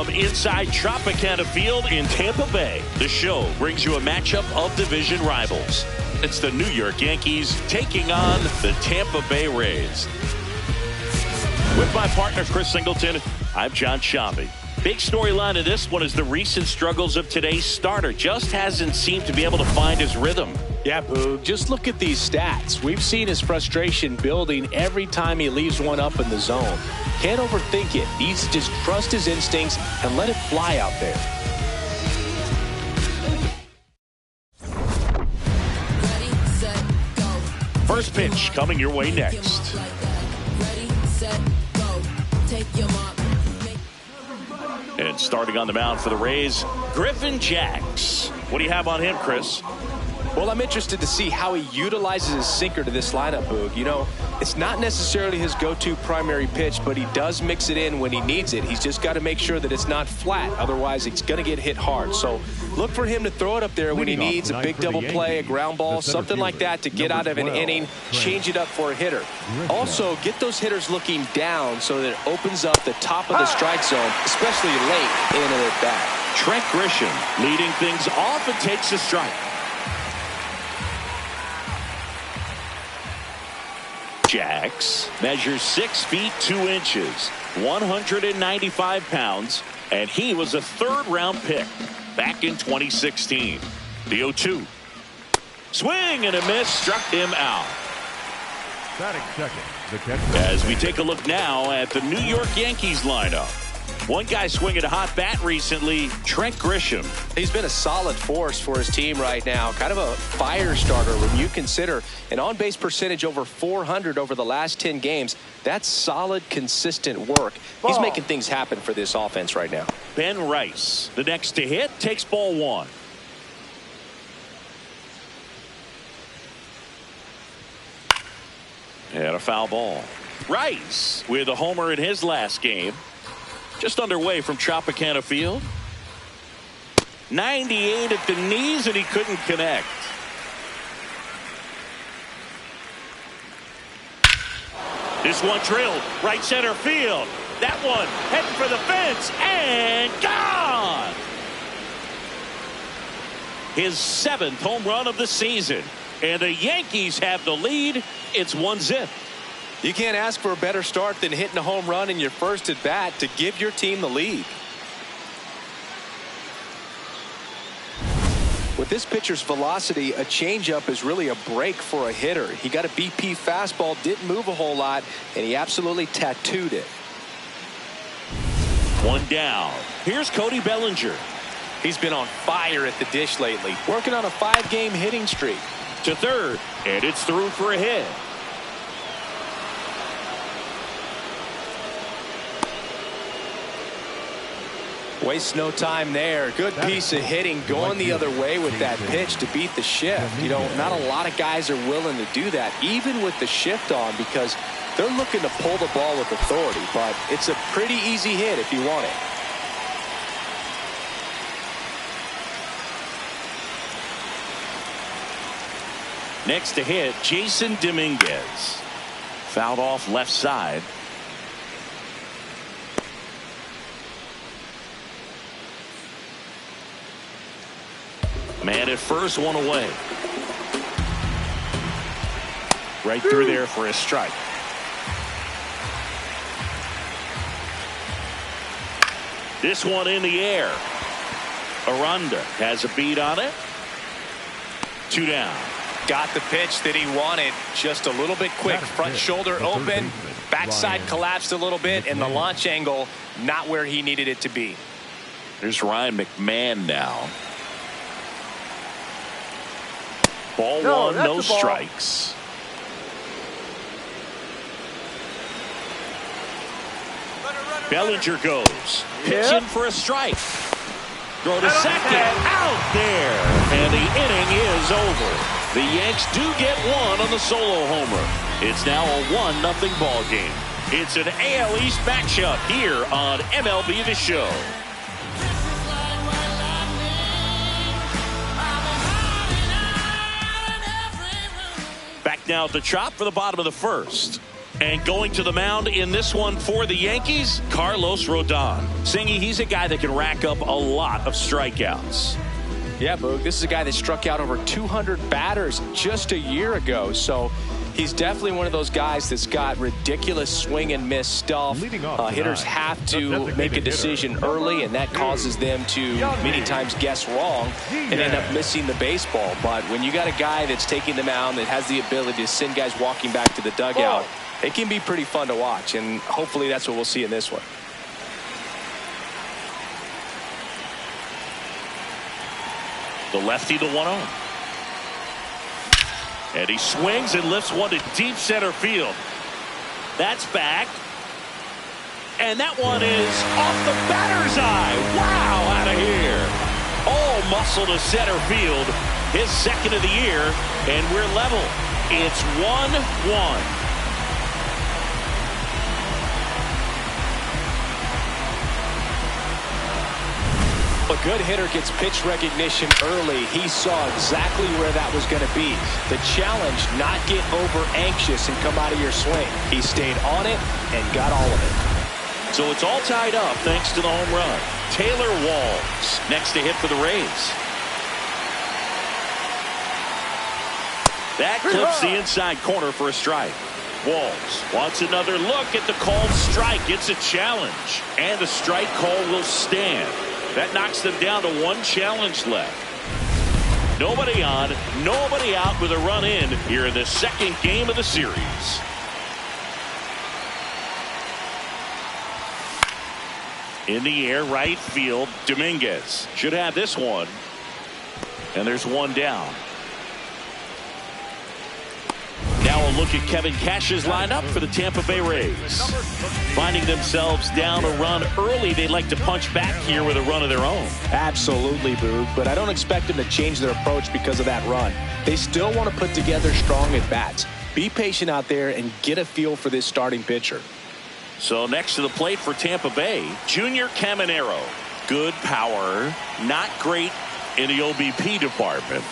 from inside Tropicana Field in Tampa Bay, the show brings you a matchup of division rivals. It's the New York Yankees taking on the Tampa Bay Rays. With my partner, Chris Singleton, I'm John Shambi. Big storyline of this one is the recent struggles of today's starter. Just hasn't seemed to be able to find his rhythm. Yeah, Boog, just look at these stats. We've seen his frustration building every time he leaves one up in the zone. Can't overthink it. Needs to just trust his instincts and let it fly out there. Ready, set, go. First pitch coming your way next. Ready, set, go. Take your mark. And starting on the mound for the Rays, Griffin Jax. What do you have on him, Chris? Well, I'm interested to see how he utilizes his sinker to this lineup, Boog. You know, it's not necessarily his go-to primary pitch, but he does mix it in when he needs it. He's just got to make sure that it's not flat. Otherwise, it's going to get hit hard. So look for him to throw it up there when he needs a big double play, a ground ball, something like that to get out of an inning, change it up for a hitter. Also, get those hitters looking down so that it opens up the top of the strike zone, especially late in an at-bat. Trent Grisham leading things off and takes a strike. Jax measures 6 feet 2 inches, 195 pounds, and he was a third-round pick back in 2016. The 0-2. Swing and a miss, struck him out. Batting second, the catcher. As we take a look now at the New York Yankees lineup. One guy swinging a hot bat recently, Trent Grisham. He's been a solid force for his team right now. Kind of a fire starter when you consider an on-base percentage over 400 over the last 10 games. That's solid, consistent work. He's making things happen for this offense right now. Ben Rice, the next to hit, takes ball one. And a foul ball. Rice with a homer in his last game. Just underway from Tropicana Field. 98 at the knees, and he couldn't connect. This one drilled right center field. That one heading for the fence and gone. His 7th home run of the season, and the Yankees have the lead. It's 1-0. You can't ask for a better start than hitting a home run in your first at bat to give your team the lead. With this pitcher's velocity, a changeup is really a break for a hitter. He got a BP fastball, didn't move a whole lot, and he absolutely tattooed it. One down. Here's Cody Bellinger. He's been on fire at the dish lately, working on a 5-game hitting streak. To third, and it's through for a hit. Wastes no time there. Good piece of hitting going the other way with that pitch to beat the shift. You know, not a lot of guys are willing to do that, even with the shift on, because they're looking to pull the ball with authority. But it's a pretty easy hit if you want it. Next to hit, Jason Dominguez. Fouled off left side. Man at first, one away. Right through there for a strike. This one in the air. Aranda has a beat on it. 2 down. Got the pitch that he wanted, just a little bit quick. Front shoulder open, backside collapsed a little bit, and the launch angle not where he needed it to be. There's Ryan McMahon now. Ball one, no strikes. Bellinger goes. Pitching for a strike. Throw to second. Out there. And the inning is over. The Yanks do get one on the solo homer. It's now a 1-0 ball game. It's an AL East matchup here on MLB The Show. Back now at the Trop for the bottom of the first. And going to the mound in this one for the Yankees, Carlos Rodon. Singy, he's a guy that can rack up a lot of strikeouts. Yeah, Boog, this is a guy that struck out over 200 batters just a year ago. So he's definitely one of those guys that's got ridiculous swing and miss stuff. Hitters have to make a decision early, and that causes them to many times guess wrong and end up missing the baseball. But when you got a guy that's taking the mound that has the ability to send guys walking back to the dugout, it can be pretty fun to watch, and hopefully that's what we'll see in this one. The lefty to 1-0. And he swings and lifts one to deep center field. That's back. And that one is off the batter's eye. Wow, out of here. All muscle to center field. His second of the year, and we're level. It's 1-1. A good hitter gets pitch recognition early. He saw exactly where that was going to be. The challenge, not get over anxious and come out of your swing. He stayed on it and got all of it. So it's all tied up thanks to the home run. Taylor Walls next to hit for the Rays. That clips the inside corner for a strike. Walls wants another look at the called strike. It's a challenge, and the strike call will stand. That knocks them down to one challenge left. Nobody on, nobody out with a run in here in the second game of the series. In the air, right field, Dominguez should have this one. And there's one down. Now a look at Kevin Cash's lineup for the Tampa Bay Rays. Finding themselves down a run early, they'd like to punch back here with a run of their own. Absolutely, Boog, but I don't expect them to change their approach because of that run. They still want to put together strong at-bats. Be patient out there and get a feel for this starting pitcher. So next to the plate for Tampa Bay, Junior Caminero. Good power, not great in the OBP department.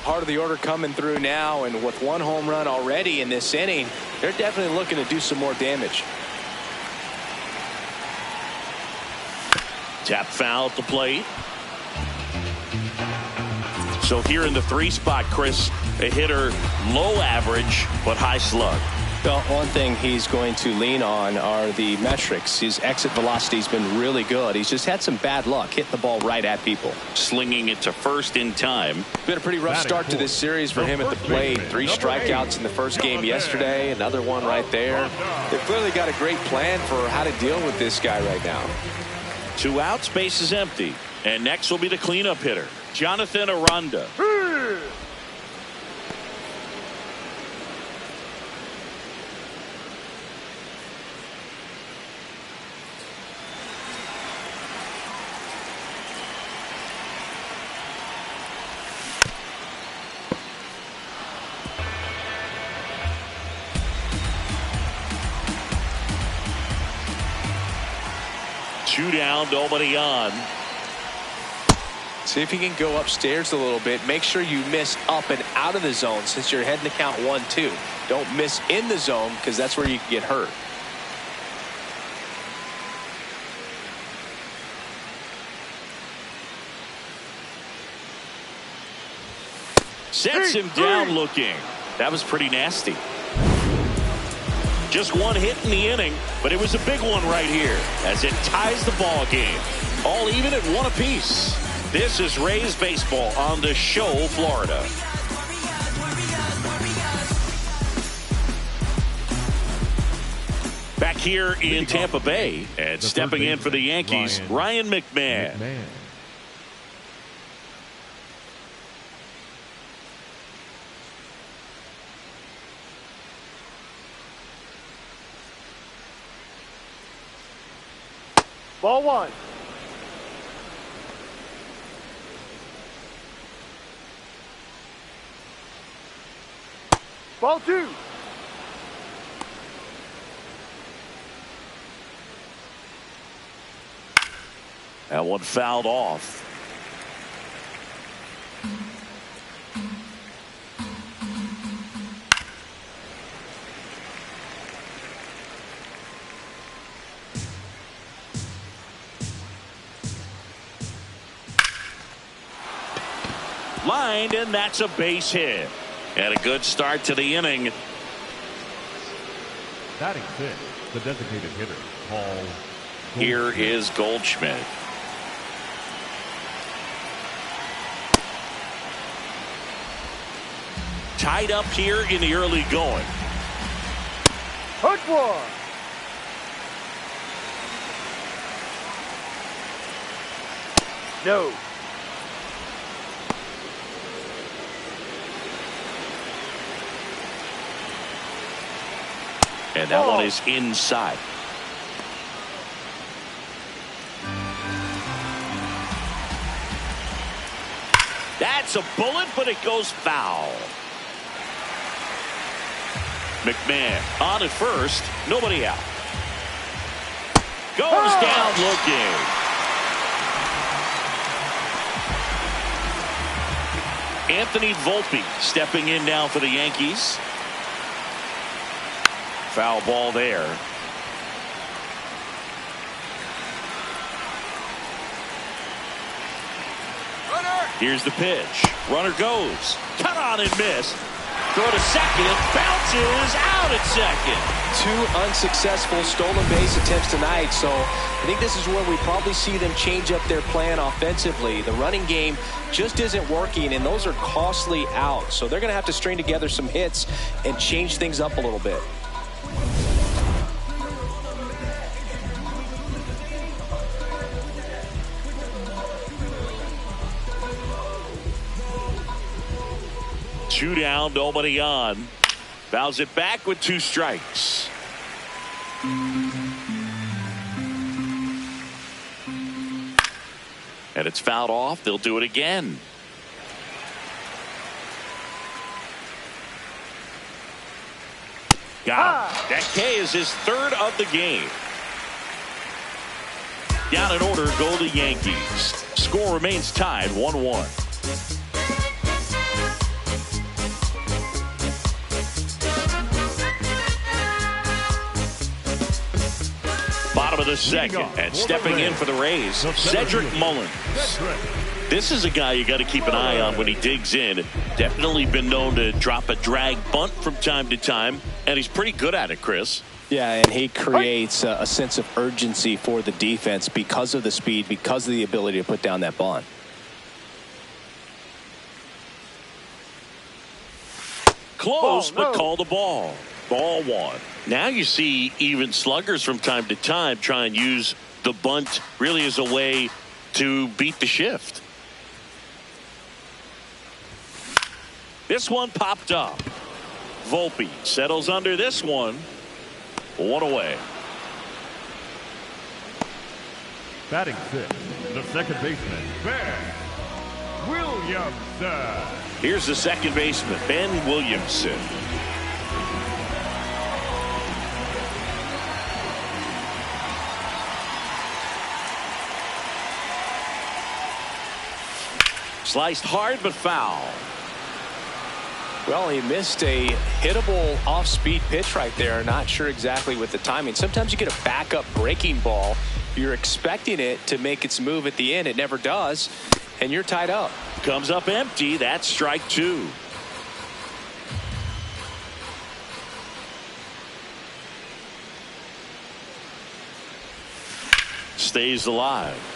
Part of the order coming through now, and with one home run already in this inning, they're definitely looking to do some more damage. Tap foul at the plate. So here in the 3 spot, Chris, a hitter low average but high slug. Well, one thing he's going to lean on are the metrics. His exit velocity has been really good. He's just had some bad luck hitting the ball right at people. Slinging it to first in time. Been a pretty rough start to this series for him at the plate. 3 strikeouts in the first game yesterday. Another one right there. They've clearly got a great plan for how to deal with this guy right now. 2 outs, base is empty. And next will be the cleanup hitter, Jonathan Aranda. Two down, nobody on. See if he can go upstairs a little bit. Make sure you miss up and out of the zone since you're heading to count 1-2. Don't miss in the zone because that's where you can get hurt. Sets him down looking. That was pretty nasty. Just one hit in the inning, but it was a big one right here as it ties the ball game. All even at 1 apiece. This is Rays baseball on the Show, Florida. Back here in Tampa Bay, and stepping in for the Yankees, Ryan McMahon. Ball 1. Ball 2. That one fouled off. Lined, and that's a base hit. And a good start to the inning. Batting sixth, the designated hitter, Paul. Here is Goldschmidt. Tied up here in the early going. Hook one. No. And that one is inside. That's a bullet, but it goes foul. McMahon on at first, nobody out. Goes down looking. Anthony Volpe stepping in now for the Yankees. Foul ball there. Here's the pitch. Runner goes. Cut on and miss. Throw to second. Bounces out at second. 2 unsuccessful stolen base attempts tonight. So I think this is where we probably see them change up their plan offensively. The running game just isn't working, and those are costly outs. So they're going to have to string together some hits and change things up a little bit. Two down, nobody on. Fouls it back with 2 strikes. And it's fouled off. They'll do it again. Got him. That K is his 3rd of the game. Down in order go the Yankees. Score remains tied 1-1. Bottom of the second, and stepping in for the Rays, Cedric Mullins. This is a guy you got to keep an eye on when he digs in. Definitely been known to drop a drag bunt from time to time, and he's pretty good at it, Chris. Yeah, and he creates a sense of urgency for the defense because of the speed, because of the ability to put down that bunt. Close, but call the ball. Ball 1. Now you see even sluggers from time to time try and use the bunt really as a way to beat the shift. This one popped up. Volpe settles under this one. 1 away. Batting sixth, the second baseman, Ben Williamson. Here's the second baseman, Ben Williamson. Sliced hard, but foul. Well, he missed a hittable off-speed pitch right there. Not sure exactly with the timing. Sometimes you get a backup breaking ball. You're expecting it to make its move at the end. It never does, and you're tied up. Comes up empty. That's strike 2. Stays alive.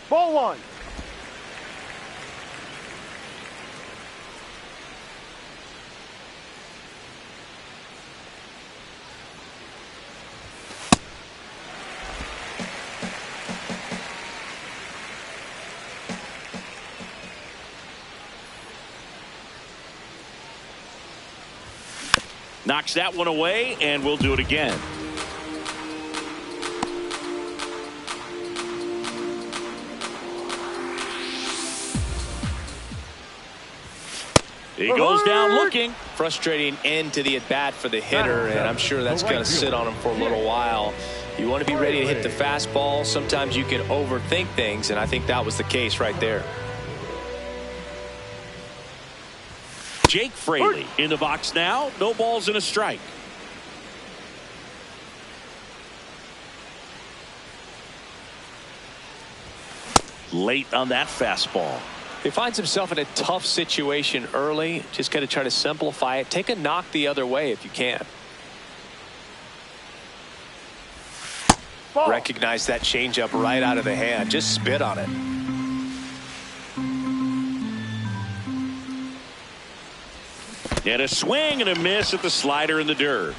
Ball 1. Knocks that one away, and we'll do it again. He goes down looking. Frustrating end to the at-bat for the hitter, and I'm sure that's going to sit on him for a little while. You want to be ready to hit the fastball. Sometimes you can overthink things, and I think that was the case right there. Jake Fraley in the box now. No balls and a strike. Late on that fastball. He finds himself in a tough situation early. Just got to try to simplify it. Take a knock the other way if you can. Ball. Recognize that changeup right out of the hand. Just spit on it. And a swing and a miss at the slider in the dirt.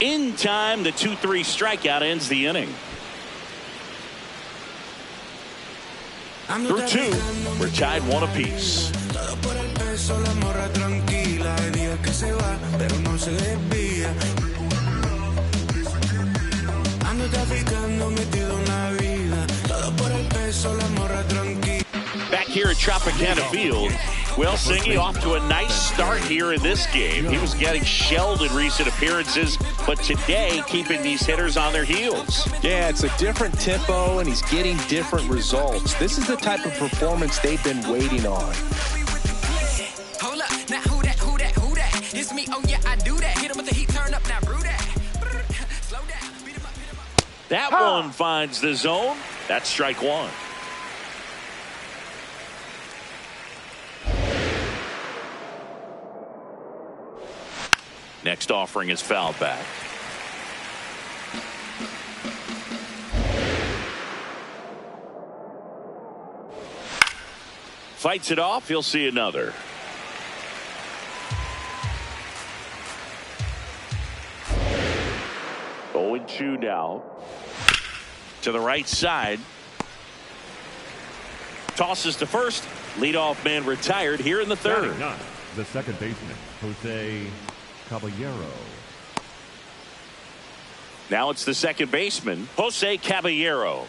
In time, the 2-3 strikeout ends the inning. Through two, we're tied 1 apiece. Back here at Tropicana Field, well, Singy off to a nice start here in this game. He was getting shelled in recent appearances, but today keeping these hitters on their heels. Yeah, it's a different tempo, and he's getting different results. This is the type of performance they've been waiting on. Hold up, now who that? It's me, oh yeah, I do that. Hit him with the heat, turn up, now brew that. Slow down, beat him up. That one finds the zone. That's strike 1. Next offering is fouled back. Fights it off. He'll see another. Oh, 0-2 now. To the right side. Tosses to first. Leadoff man retired here in the third. Batting ninth, the second baseman, Jose Caballero. Now it's the second baseman, Jose Caballero.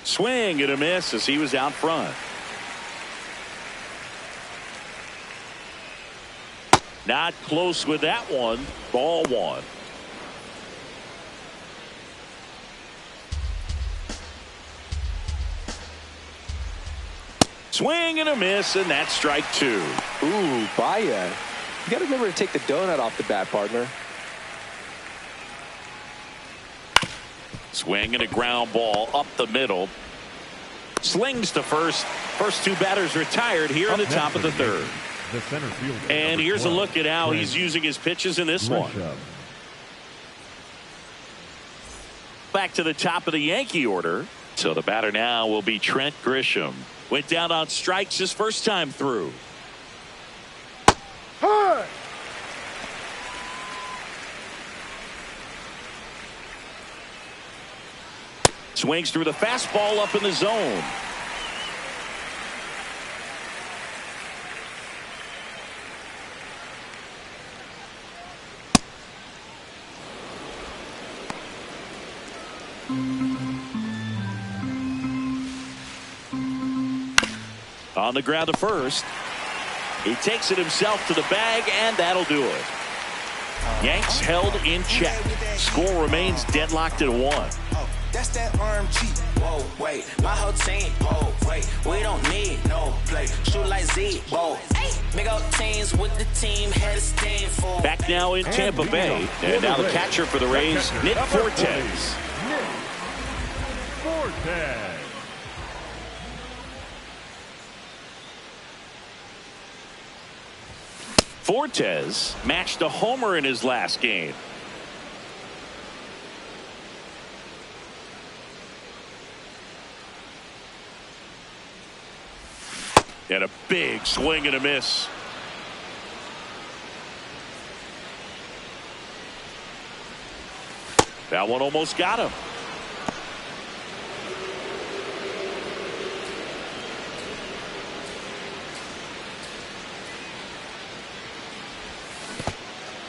Swing and a miss as he was out front. Not close with that one. Ball 1. Swing and a miss, and that's strike 2. Ooh, Baya. You got to remember to take the donut off the bat, partner. Swing and a ground ball up the middle. Slings to first. First 2 batters retired here in the top of the third. The center fielder. And here's a look at how he's using his pitches in this one. Back to the top of the Yankee order. So the batter now will be Trent Grisham. Went down on strikes his first time through. Hard. Swings through the fastball up in the zone. On the ground to first. He takes it himself to the bag, and that'll do it. Yanks held in check. Score remains deadlocked at 1. That's that arm cheat. Whoa, wait, my whole team. Whoa, wait, we don't need no play. Shoot like Z. Whoa, big old teams with the team head of steam for. Back now in Tampa Bay, and now the catcher for the Rays, Nick Fortes. Nick Fortes. Fortes matched a homer in his last game. And a big swing and a miss. That one almost got him.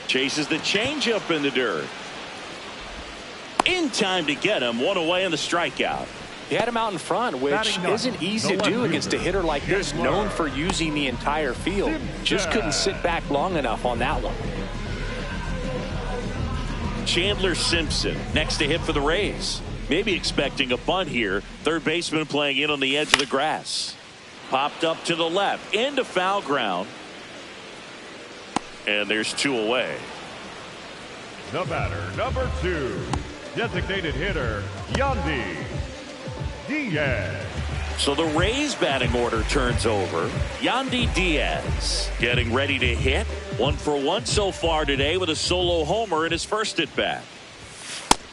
Chases the changeup in the dirt. In time to get him. One away in the strikeout. He had him out in front, which isn't easy to do against a hitter like this, known for using the entire field. Just couldn't sit back long enough on that one. Chandler Simpson next to hit for the Rays. Maybe expecting a bunt here. Third baseman playing in on the edge of the grass. Popped up to the left into foul ground. And there's 2 away. The batter, number 2, designated hitter, Yandy Diaz. So the Rays batting order turns over. Yandy Diaz getting ready to hit. 1 for 1 so far today with a solo homer in his first at bat.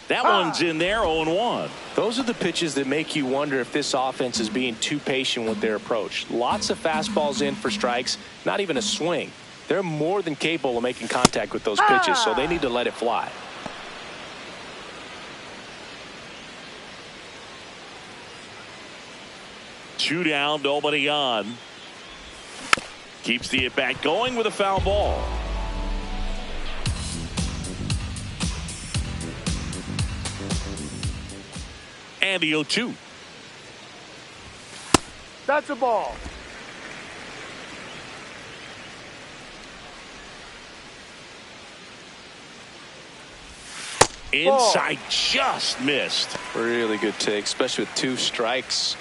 That one's in there, 0-1. Those are the pitches that make you wonder if this offense is being too patient with their approach. Lots of fastballs in for strikes, not even a swing. They're more than capable of making contact with those pitches, so they need to let it fly. Two down, nobody on. Keeps the at bat going with a foul ball. And the 0-2. That's a ball. Inside, just missed. Really good take, especially with 2 strikes.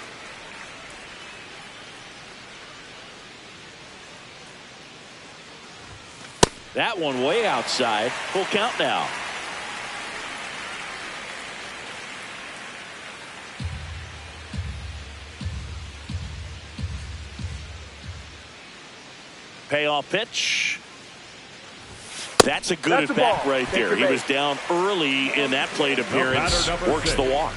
That one way outside. Full count now. Payoff pitch. That's a good at bat right there. He was down early in that plate appearance. Works the walk.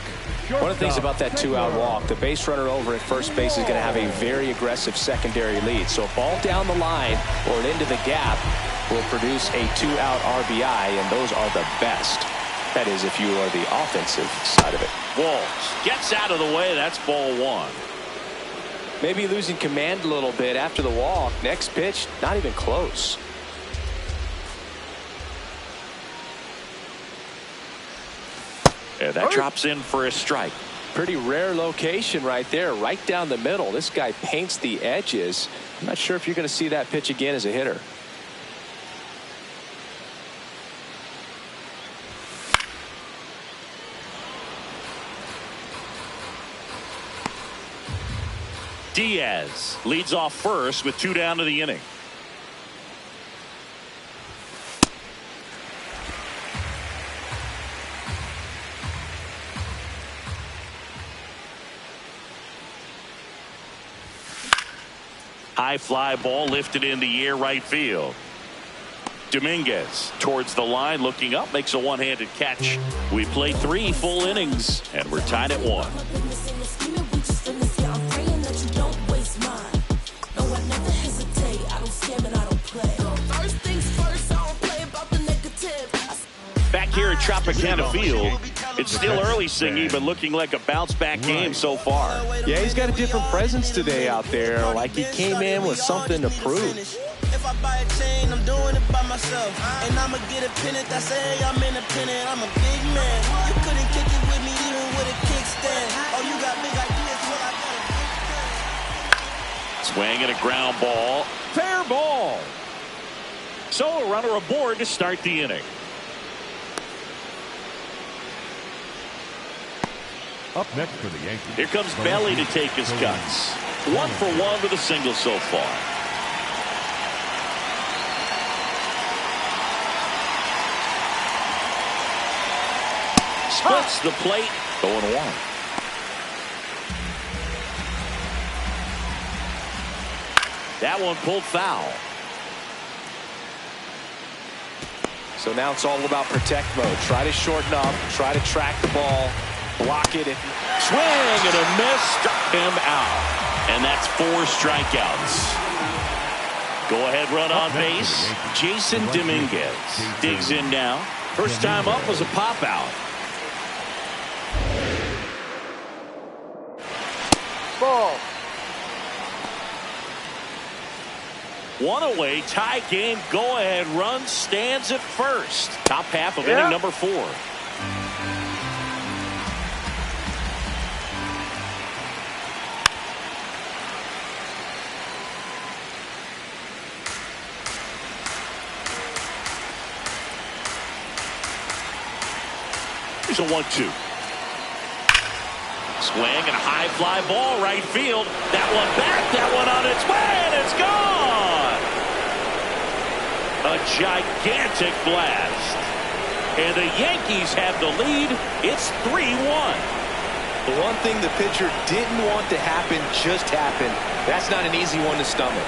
One of the things about that 2-out walk, the base runner over at first base is going to have a very aggressive secondary lead. So a ball down the line or into the gap will produce a 2-out RBI, and those are the best. That is, if you are the offensive side of it. Walls gets out of the way. That's ball 1. Maybe losing command a little bit after the walk. Next pitch, not even close. And that drops in for a strike. Pretty rare location right there, right down the middle. This guy paints the edges. I'm not sure if you're going to see that pitch again as a hitter. Diaz leads off first with 2 down to the inning. High fly ball lifted in the air right field. Dominguez towards the line, looking up, makes a one-handed catch. We play 3 full innings, and we're tied at 1. Back here at Tropicana Field, it's still early, Singy, but looking like a bounce-back game so far. Yeah, he's got a different presence today out there, like he came in with something to prove. If I buy a chain, I'm doing it by myself. And I'ma get a pennant that say I'm independent. I'm a big man. You couldn't kick it with me even with a kickstand. Oh, you got big ideas, well, I got a big stand. Swing and a ground ball. Fair ball. So a runner aboard to start the inning. Up next for the Yankees. Here comes Belly to take his cuts. 1 for 1 with a single so far. Splits the plate. 0-1. That one pulled foul. So now it's all about protect mode. Try to shorten up, try to track the ball, block it. Swing and a miss, struck him out. And that's 4 strikeouts. Go ahead run on base. Jason Dominguez digs in now. First time up was a pop out. Ball. 1 away, tie game, go ahead run, stands at first. Top half of inning number 4. Here's a 1-2. Swing and a high fly ball right field. That one back, that one on its way, and it's gone. A gigantic blast. And the Yankees have the lead. It's 3-1. The one thing the pitcher didn't want to happen just happened. That's not an easy one to stomach.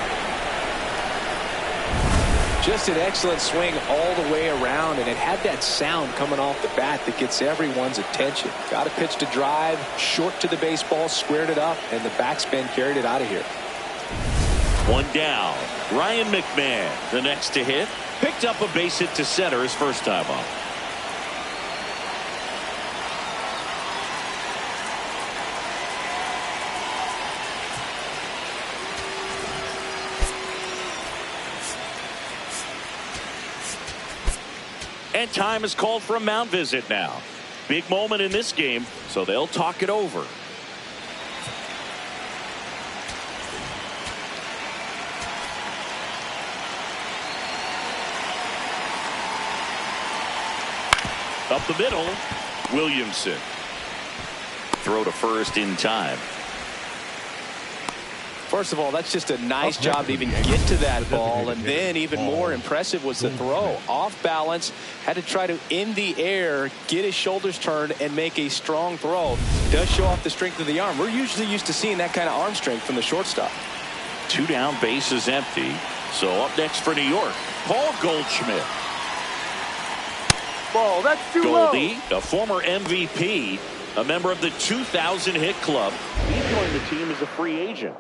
Just an excellent swing all the way around, and it had that sound coming off the bat that gets everyone's attention. Got a pitch to drive, short to the baseball, squared it up, and the backspin carried it out of here. One down. Ryan McMahon, the next to hit, picked up a base hit to center his first time up. And time is called for a mound visit now. Big moment in this game, so they'll talk it over. Up the middle, Williamson. Throw to first in time. First of all, that's just a nice job to even get to that ball, and then even more impressive was the throw. Off balance, had to try to, in the air, get his shoulders turned and make a strong throw. Does show off the strength of the arm. We're usually used to seeing that kind of arm strength from the shortstop. 2 down, base is empty. So up next for New York, Paul Goldschmidt. Ball, that's too Goldie, a former MVP, a member of the 2000 hit club. He joined the team as a free agent.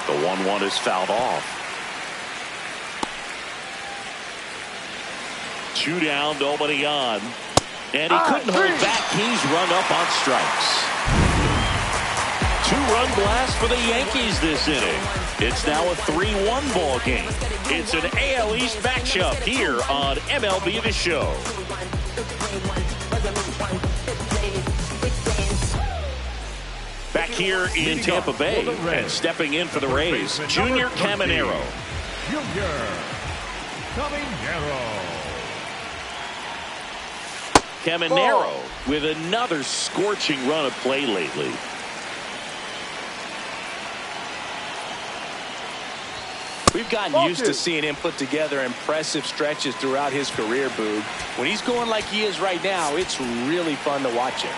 The 1-1 is fouled off. 2 down, nobody on. And he couldn't hold back. He's run up on strikes. 2-run blast for the Yankees this inning. It's now a 3-1 ball game. It's an AL East matchup here on MLB The Show. Back here in Tampa Bay, and stepping in for the Rays, Junior Caminero. Caminero with another scorching run of play lately. We've gotten used to seeing him put together impressive stretches throughout his career, Boog. When he's going like he is right now, it's really fun to watch him.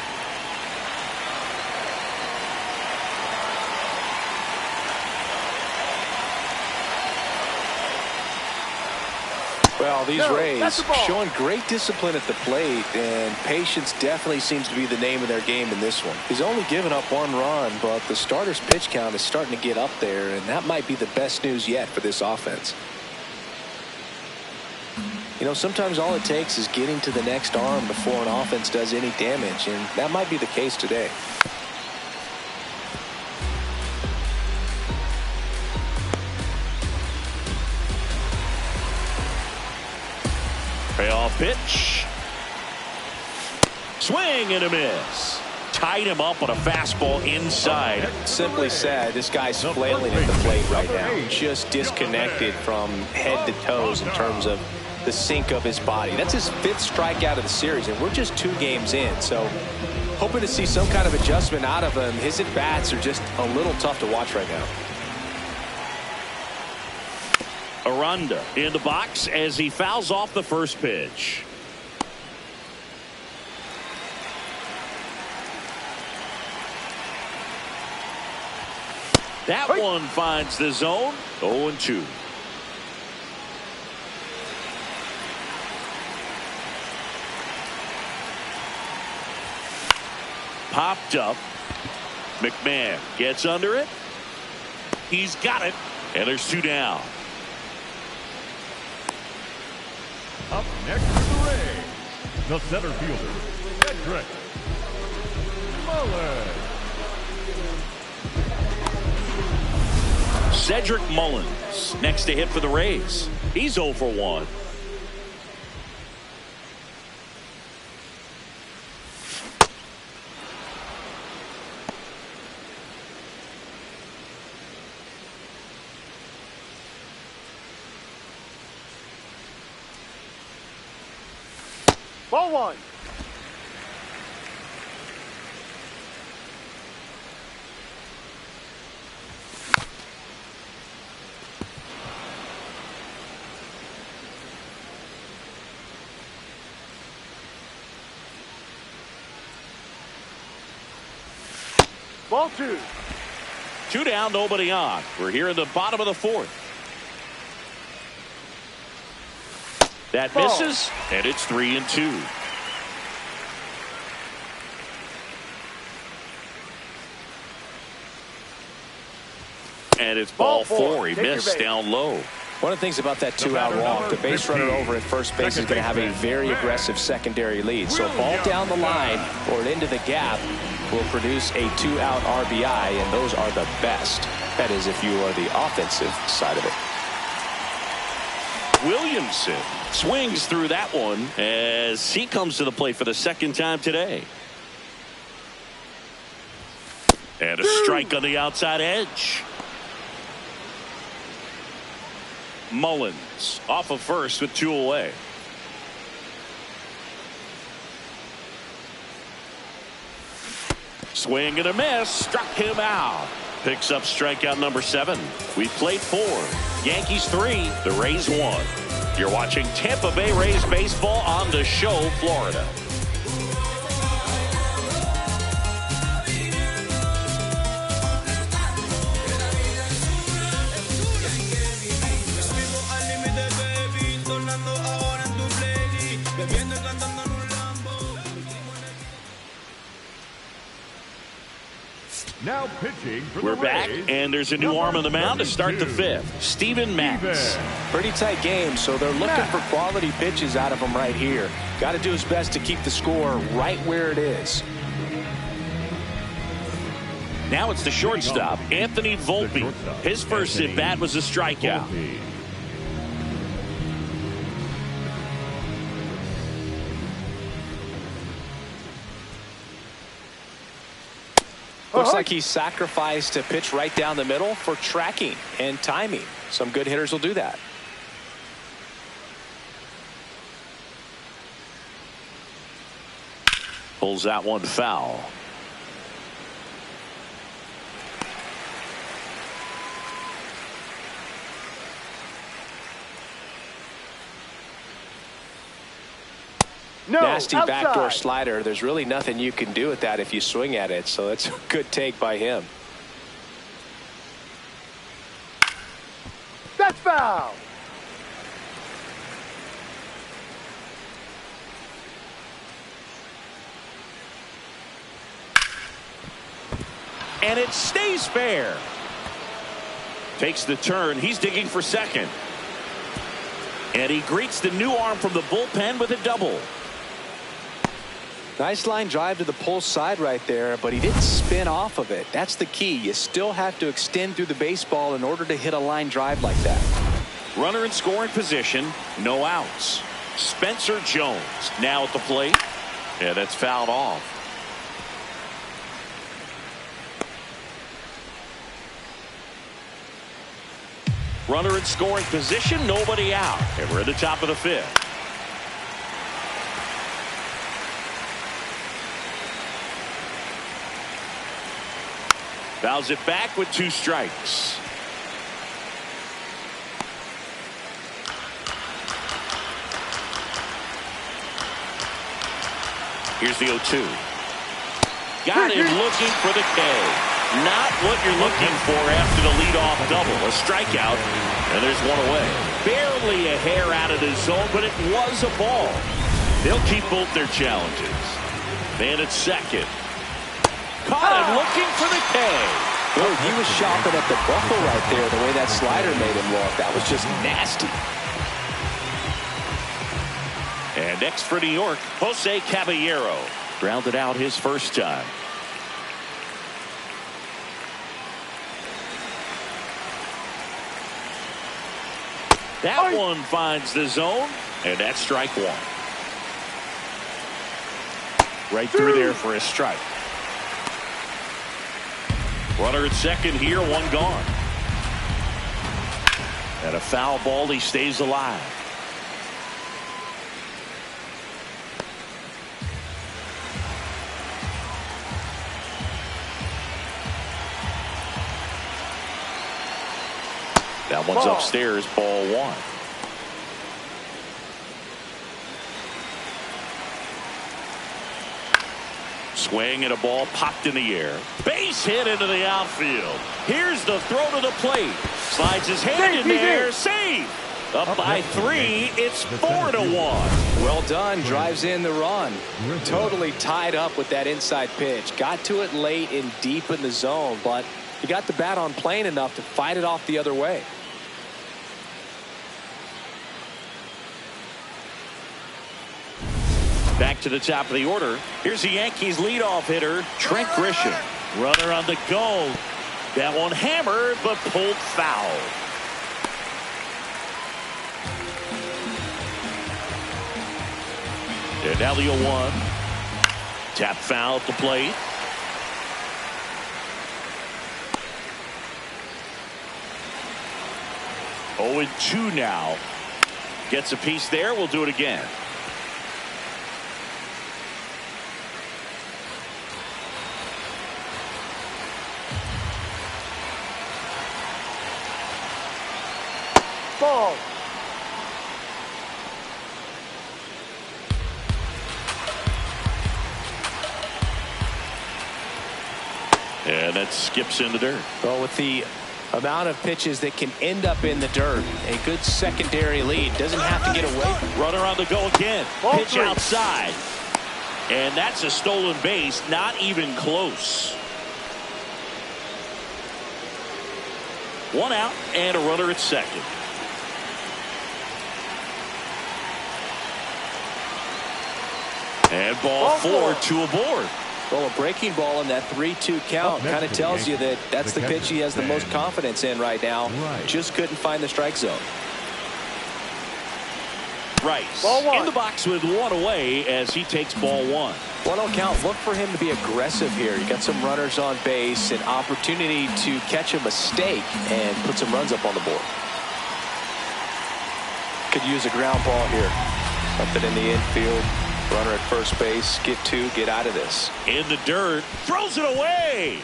Well, these Rays showing great discipline at the plate, and patience definitely seems to be the name of their game in this one. He's only given up 1 run, but the starter's pitch count is starting to get up there, and that might be the best news yet for this offense. You know, sometimes all it takes is getting to the next arm before an offense does any damage, and that might be the case today. Payoff pitch. Swing and a miss. Tied him up on a fastball inside. Simply said, this guy's flailing at the plate right now. Just disconnected from head to toes in terms of the sink of his body. That's his 5th strikeout of the series, and we're just 2 games in. So hoping to see some kind of adjustment out of him. His at-bats are just a little tough to watch right now. Aranda in the box as he fouls off the first pitch. That one finds the zone. 0-2. Popped up. McMahon gets under it. He's got it. And there's 2 down. Up next for the Rays, the center fielder, Cedric Mullins. Cedric Mullins next to hit for the Rays. He's 0 for 1. Ball one. Ball two. 2 down, nobody on. We're here in the bottom of the 4th. That misses, and it's 3-2. And it's ball 4. He missed down low. One of the things about that 2-out walk, the base runner over at first base is going to have a very aggressive secondary lead. So a ball down the line or into the gap will produce a 2-out RBI, and those are the best. That is if you are the offensive side of it. Williamson swings through that one as he comes to the plate for the second time today. And a strike on the outside edge. Mullins off of first with 2 away. Swing and a miss. Struck him out. Picks up strikeout number 7. We played 4. Yankees 3. The Rays 1. You're watching Tampa Bay Rays baseball on the Show, Florida. Now pitching for We're the back, Rays, and there's a new arm in the mound to start the 5th. Steven Matz. Pretty tight game, so they're looking for quality pitches out of him right here. Got to do his best to keep the score right where it is. Now it's the shortstop, Anthony Volpe. His first at-bat was a strikeout. Looks like he sacrificed a pitch right down the middle for tracking and timing. Some good hitters will do that. Pulls that one foul. No, nasty outside. backdoor slider. There's really nothing you can do with that if you swing at it. So that's a good take by him. That's foul. And it stays fair. Takes the turn. He's digging for second. And he greets the new arm from the bullpen with a double. Nice line drive to the pull side right there, but he didn't spin off of it. That's the key. You still have to extend through the baseball in order to hit a line drive like that. Runner in scoring position, no outs. Spencer Jones now at the plate. Yeah, that's fouled off. Runner in scoring position, nobody out. And we're at the top of the 5th. Fouls it back with 2 strikes. Here's the 0-2. Got him looking for the K. Not what you're looking for after the leadoff double. A strikeout, and there's 1 away. Barely a hair out of the zone, but it was a ball. They'll keep both their challenges. Man at second. Caught him looking for the K. Dude, he was shopping at the buckle right there, the way that slider made him look. That was just nasty. And next for New York, Jose Caballero. Grounded out his first time. That one finds the zone, and that's strike 1. Right through there for a strike. Runner at second here, 1 gone. And a foul ball, he stays alive. That one's upstairs, ball one. Swing and a ball popped in the air. Base hit into the outfield. Here's the throw to the plate. Slides his hand in there. Save. Up by 3. It's 4-1. Well done. Drives in the run. Totally tied up with that inside pitch. Got to it late and deep in the zone, but he got the bat on plane enough to fight it off the other way. Back to the top of the order. Here's the Yankees leadoff hitter, Trent Grisham. Runner on the go. That one hammered, but pulled foul. And now the 0-1. Tap foul at the plate. Oh, 0-2 now. Gets a piece there. We'll do it again. Ball. And that skips in the dirt. Well, with the amount of pitches that can end up in the dirt, a good secondary lead. Doesn't have to get away. Runner on the go again. Ball Pitch 3. outside. And that's a stolen base. Not even close. 1 out and a runner at second. And ball 4, 2 aboard. Well, a breaking ball in that 3-2 count kind of tells you that that's the pitch he has the most confidence in right now. Just couldn't find the strike zone. Rice Ball 1. in the box with 1 away as he takes ball 1. 1-0 count. Look for him to be aggressive here. You got some runners on base, an opportunity to catch a mistake and put some runs up on the board. Could use a ground ball here. Something in the infield. Runner at first base. Get 2. Get out of this. In the dirt. Throws it away.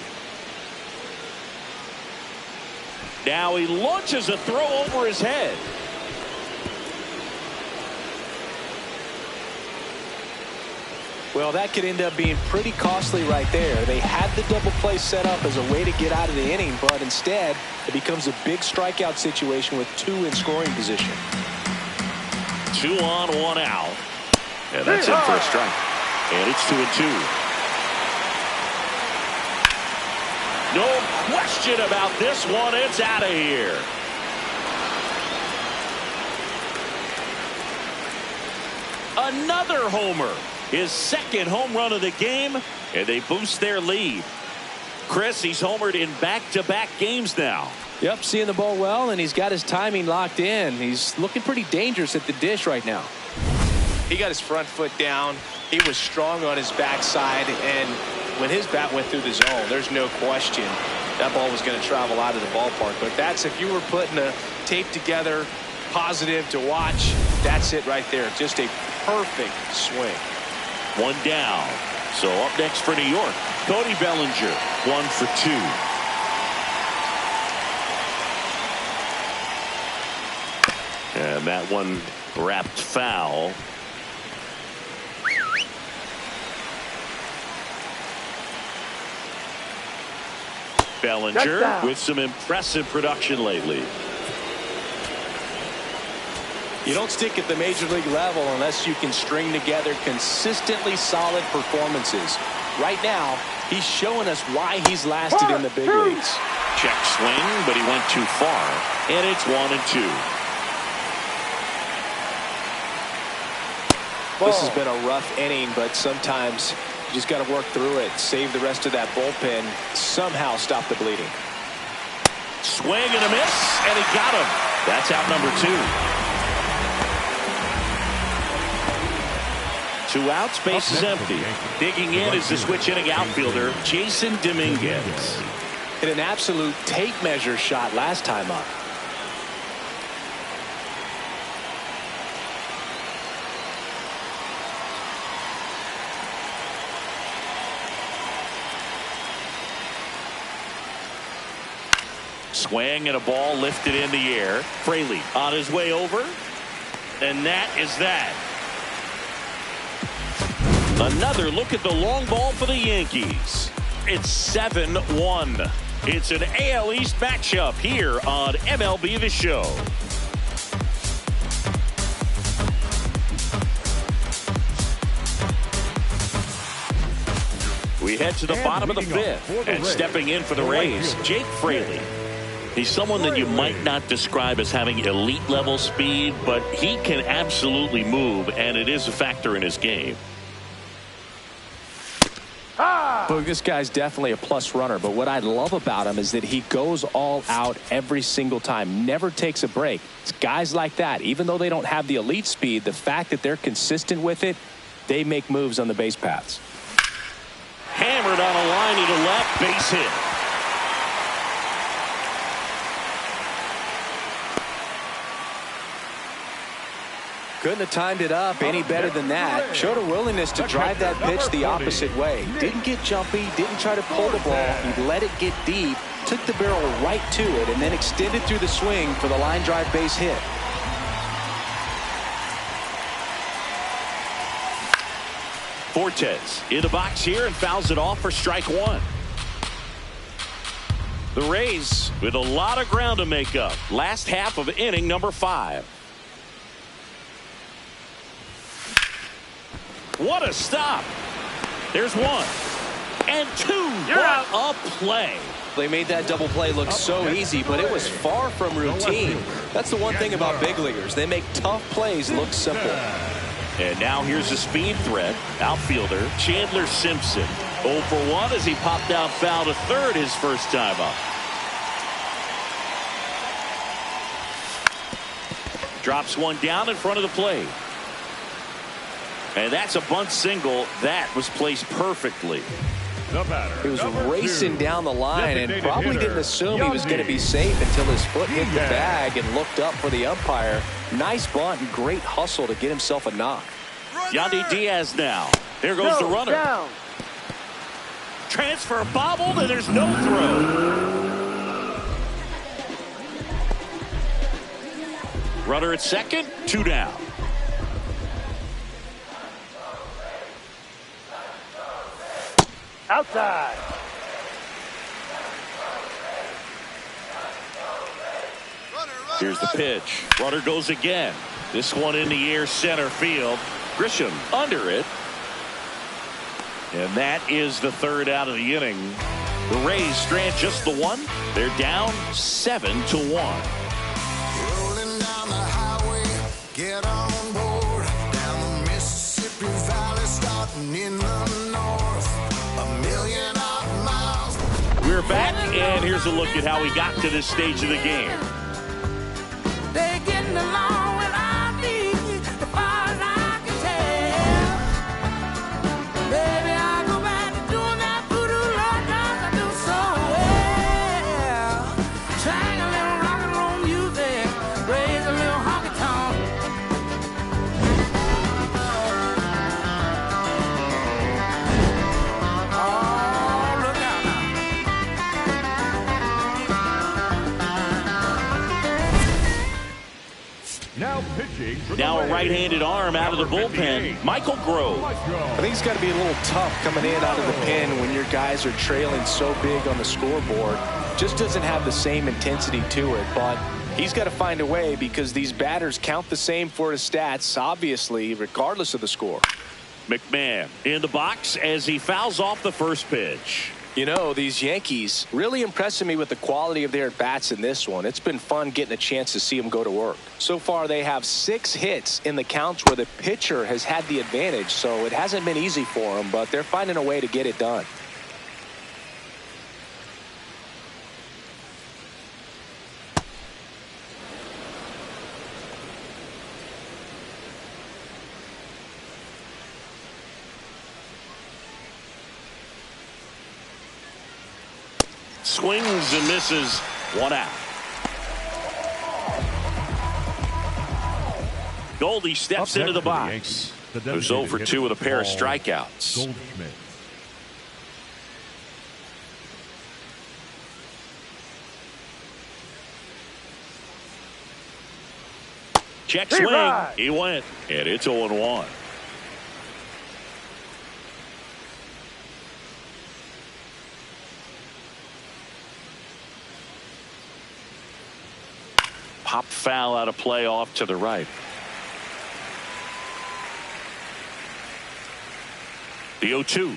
Now he launches a throw over his head. Well, that could end up being pretty costly right there. They had the double play set up as a way to get out of the inning, but instead it becomes a big strikeout situation with 2 in scoring position. 2 on, 1 out. And that's in for a strike. And it's 2-2. No question about this one. It's out of here. Another homer. His second home run of the game, and they boost their lead. Chris, he's homered in back-to-back games now. Yep, seeing the ball well, and he's got his timing locked in. He's looking pretty dangerous at the dish right now. He got his front foot down. He was strong on his backside, and when his bat went through the zone, there's no question that ball was going to travel out of the ballpark. But that's, if you were putting a tape together, positive to watch, that's it right there. Just a perfect swing. 1 down. So up next for New York, Cody Bellinger, 1 for 2. And that one wrapped foul. Bellinger with some impressive production lately. You don't stick at the major league level unless you can string together consistently solid performances. Right now, he's showing us why he's lasted in the big leagues. Check swing, but he went too far. And it's 1-2. This has been a rough inning, but sometimes you just got to work through it. Save the rest of that bullpen. Somehow stop the bleeding. Swing and a miss, and he got him. That's out number 2. 2 outs, base is empty. Digging in is the switch inning outfielder, Jason Dominguez. Hit an absolute tape measure shot last time up. Swing and a ball lifted in the air. Fraley on his way over. And that is that. Another look at the long ball for the Yankees. It's 7-1. It's an AL East matchup here on MLB The Show. We head to the bottom of the fifth, and stepping in for the Rays, Jake Fraley. He's someone that you might not describe as having elite level speed, but he can absolutely move, and it is a factor in his game. Well, this guy's definitely a plus runner, but what I love about him is that he goes all out every single time, never takes a break. It's guys like that, even though they don't have the elite speed, the fact that they're consistent with it, they make moves on the base paths. Hammered on a line to the left, base hit. Couldn't have timed it up any better than that. Showed a willingness to drive that pitch the opposite way. Didn't get jumpy, didn't try to pull the ball. He let it get deep, took the barrel right to it, and then extended through the swing for the line drive base hit. Fortes in the box here and fouls it off for strike one. The Rays with a lot of ground to make up. Last half of inning number 5. What a stop. There's 1 and 2. What a play. They made that double play look so easy, but it was far from routine. That's the one thing about big leaguers. They make tough plays look simple. And now here's a speed threat. Outfielder Chandler Simpson. 0 for 1 as he popped out foul to third his first time up. Drops one down in front of the plate. And that's a bunt single. That was placed perfectly. He was racing down the line and probably didn't assume he was going to be safe until his foot hit the bag and looked up for the umpire. Nice bunt and great hustle to get himself a knock. Yandy Diaz now. There goes the runner. Down. Transfer bobbled and there's no throw. Runner at second, 2 down. Outside. Here's the pitch. Runner goes again. This one in the air, center field. Grisham under it. And that is the third out of the inning. The Rays strand just the 1. They're down 7-1. Rolling down the highway, get on board. Down the Mississippi Valley, starting in the north. 1,000,000 odd miles. We're back, and here's a look at how we got to this stage of the game. They getting along without me, as far as I can tell. Baby, I go back to doing that voodoo Lord knows I do so well. Trying a little rock and roll music, raise a little honky tonk. Oh, look out now. Now pitching for the Now a Rays, right-handed arm out of the number bullpen, 58, Michael Grove. I think it's got to be a little tough coming in out of the pen when your guys are trailing so big on the scoreboard. Just doesn't have the same intensity to it, but he's got to find a way because these batters count the same for his stats, obviously, regardless of the score. McMahon in the box as he fouls off the first pitch. You know, these Yankees really impressing me with the quality of their at-bats in this one. It's been fun getting a chance to see them go to work. So far, they have 6 hits in the counts where the pitcher has had the advantage, so it hasn't been easy for them, but they're finding a way to get it done. Swings and misses. 1 out. Goldie steps into the box. Who's 0 for 2 with a pair of strikeouts. Goldschmidt. Check swing. He went. And it's 0-1. Pop foul out of play off to the right. The 0-2.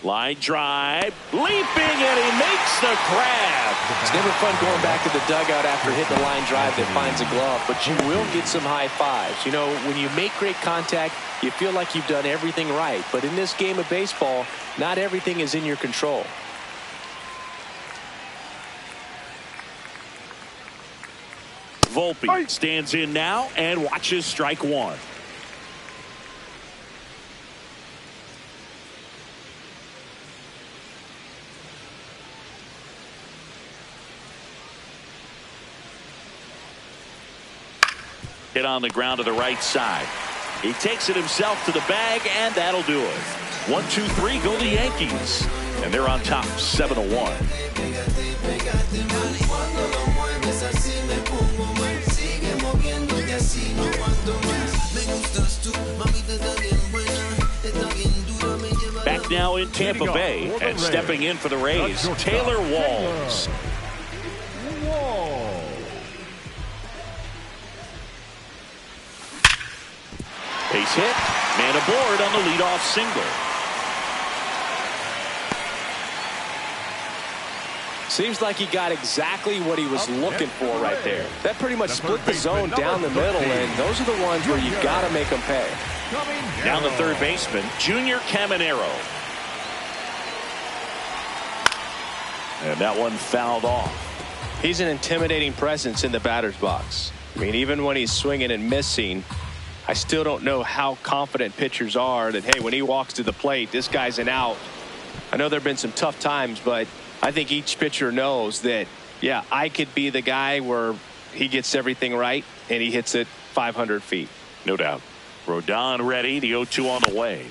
Line drive, leaping, and he makes the grab. It's never fun going back to the dugout after hitting a line drive that finds a glove, but you will get some high fives. You know, when you make great contact, you feel like you've done everything right. But in this game of baseball, not everything is in your control. Volpe stands in now and watches strike one. Hit on the ground to the right side. He takes it himself to the bag, and that'll do it. 1-2-3 go the Yankees, and they're on top 7-1. Back now in Tampa Bay, and stepping in for the Rays, Taylor Walls. Base hit, man aboard on the leadoff single. Seems like he got exactly what he was looking for right there. That pretty much split the zone down the middle, and those are the ones where you got to make them pay. Down the third baseman, Junior Caminero. And that one fouled off. He's an intimidating presence in the batter's box. I mean, even when he's swinging and missing, I still don't know how confident pitchers are that, hey, when he walks to the plate, this guy's an out. I know there have been some tough times, but I think each pitcher knows that, yeah, I could be the guy where he gets everything right and he hits it 500 feet. No doubt. Rodon ready. The 0-2 on the way.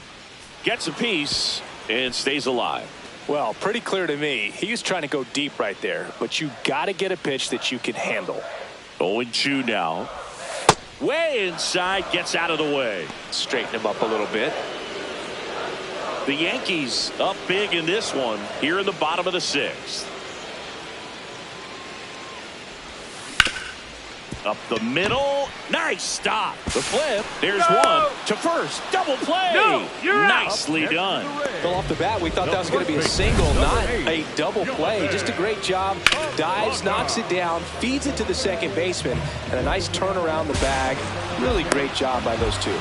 Gets a piece and stays alive. Well, pretty clear to me. He was trying to go deep right there, but you got to get a pitch that you can handle. 0-2 now. Way inside, gets out of the way. Straighten him up a little bit. The Yankees up big in this one here in the bottom of the sixth. Up the middle. Nice stop. The flip. There's one to first. Double play. Nicely done. Well, off the bat, we thought that was going to be a single, not a double play. Just a great job. Dives, knocks it down, feeds it to the second baseman, and a nice turn around the bag. Really great job by those two.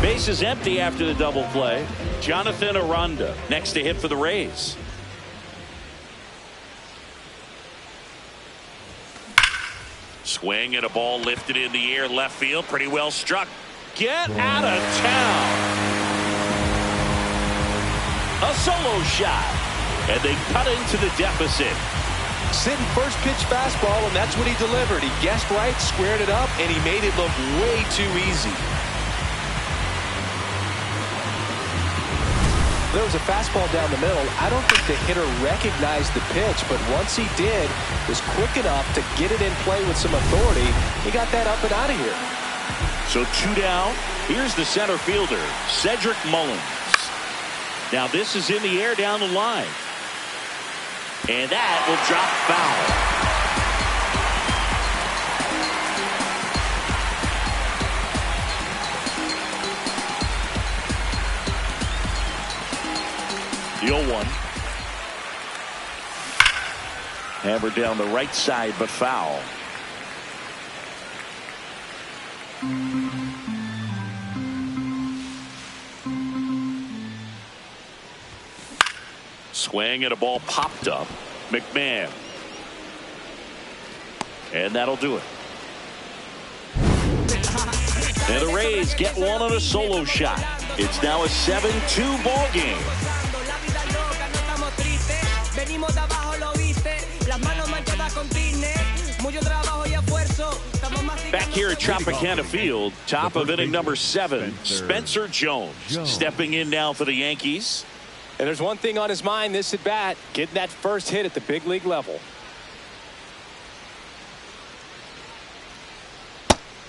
Base is empty after the double play. Jonathan Aranda next to hit for the Rays. Swing and a ball lifted in the air left field. Pretty well struck. Get out of town. A solo shot. And they cut into the deficit. Sitting first pitch fastball, and that's what he delivered. He guessed right, squared it up, and he made it look way too easy. There was a fastball down the middle. I don't think the hitter recognized the pitch, but once he did, was quick enough to get it in play with some authority. He got that up and out of here. So 2 down. Here's the center fielder, Cedric Mullins. Now this is in the air down the line. And that will drop foul. The 0-1. Hammered down the right side, but foul. Swing and a ball popped up. McMahon. And that'll do it. And the Rays get one on a solo shot. It's now a 7-2 ball game. Venimos de abajo, lo viste, las manos manchadas con tiner, mucho trabajo y esfuerzo, estamos más Back here at Tropicana Field, top of inning number 7, Spencer Jones stepping in now for the Yankees. And there's one thing on his mind this at bat, getting that first hit at the big league level.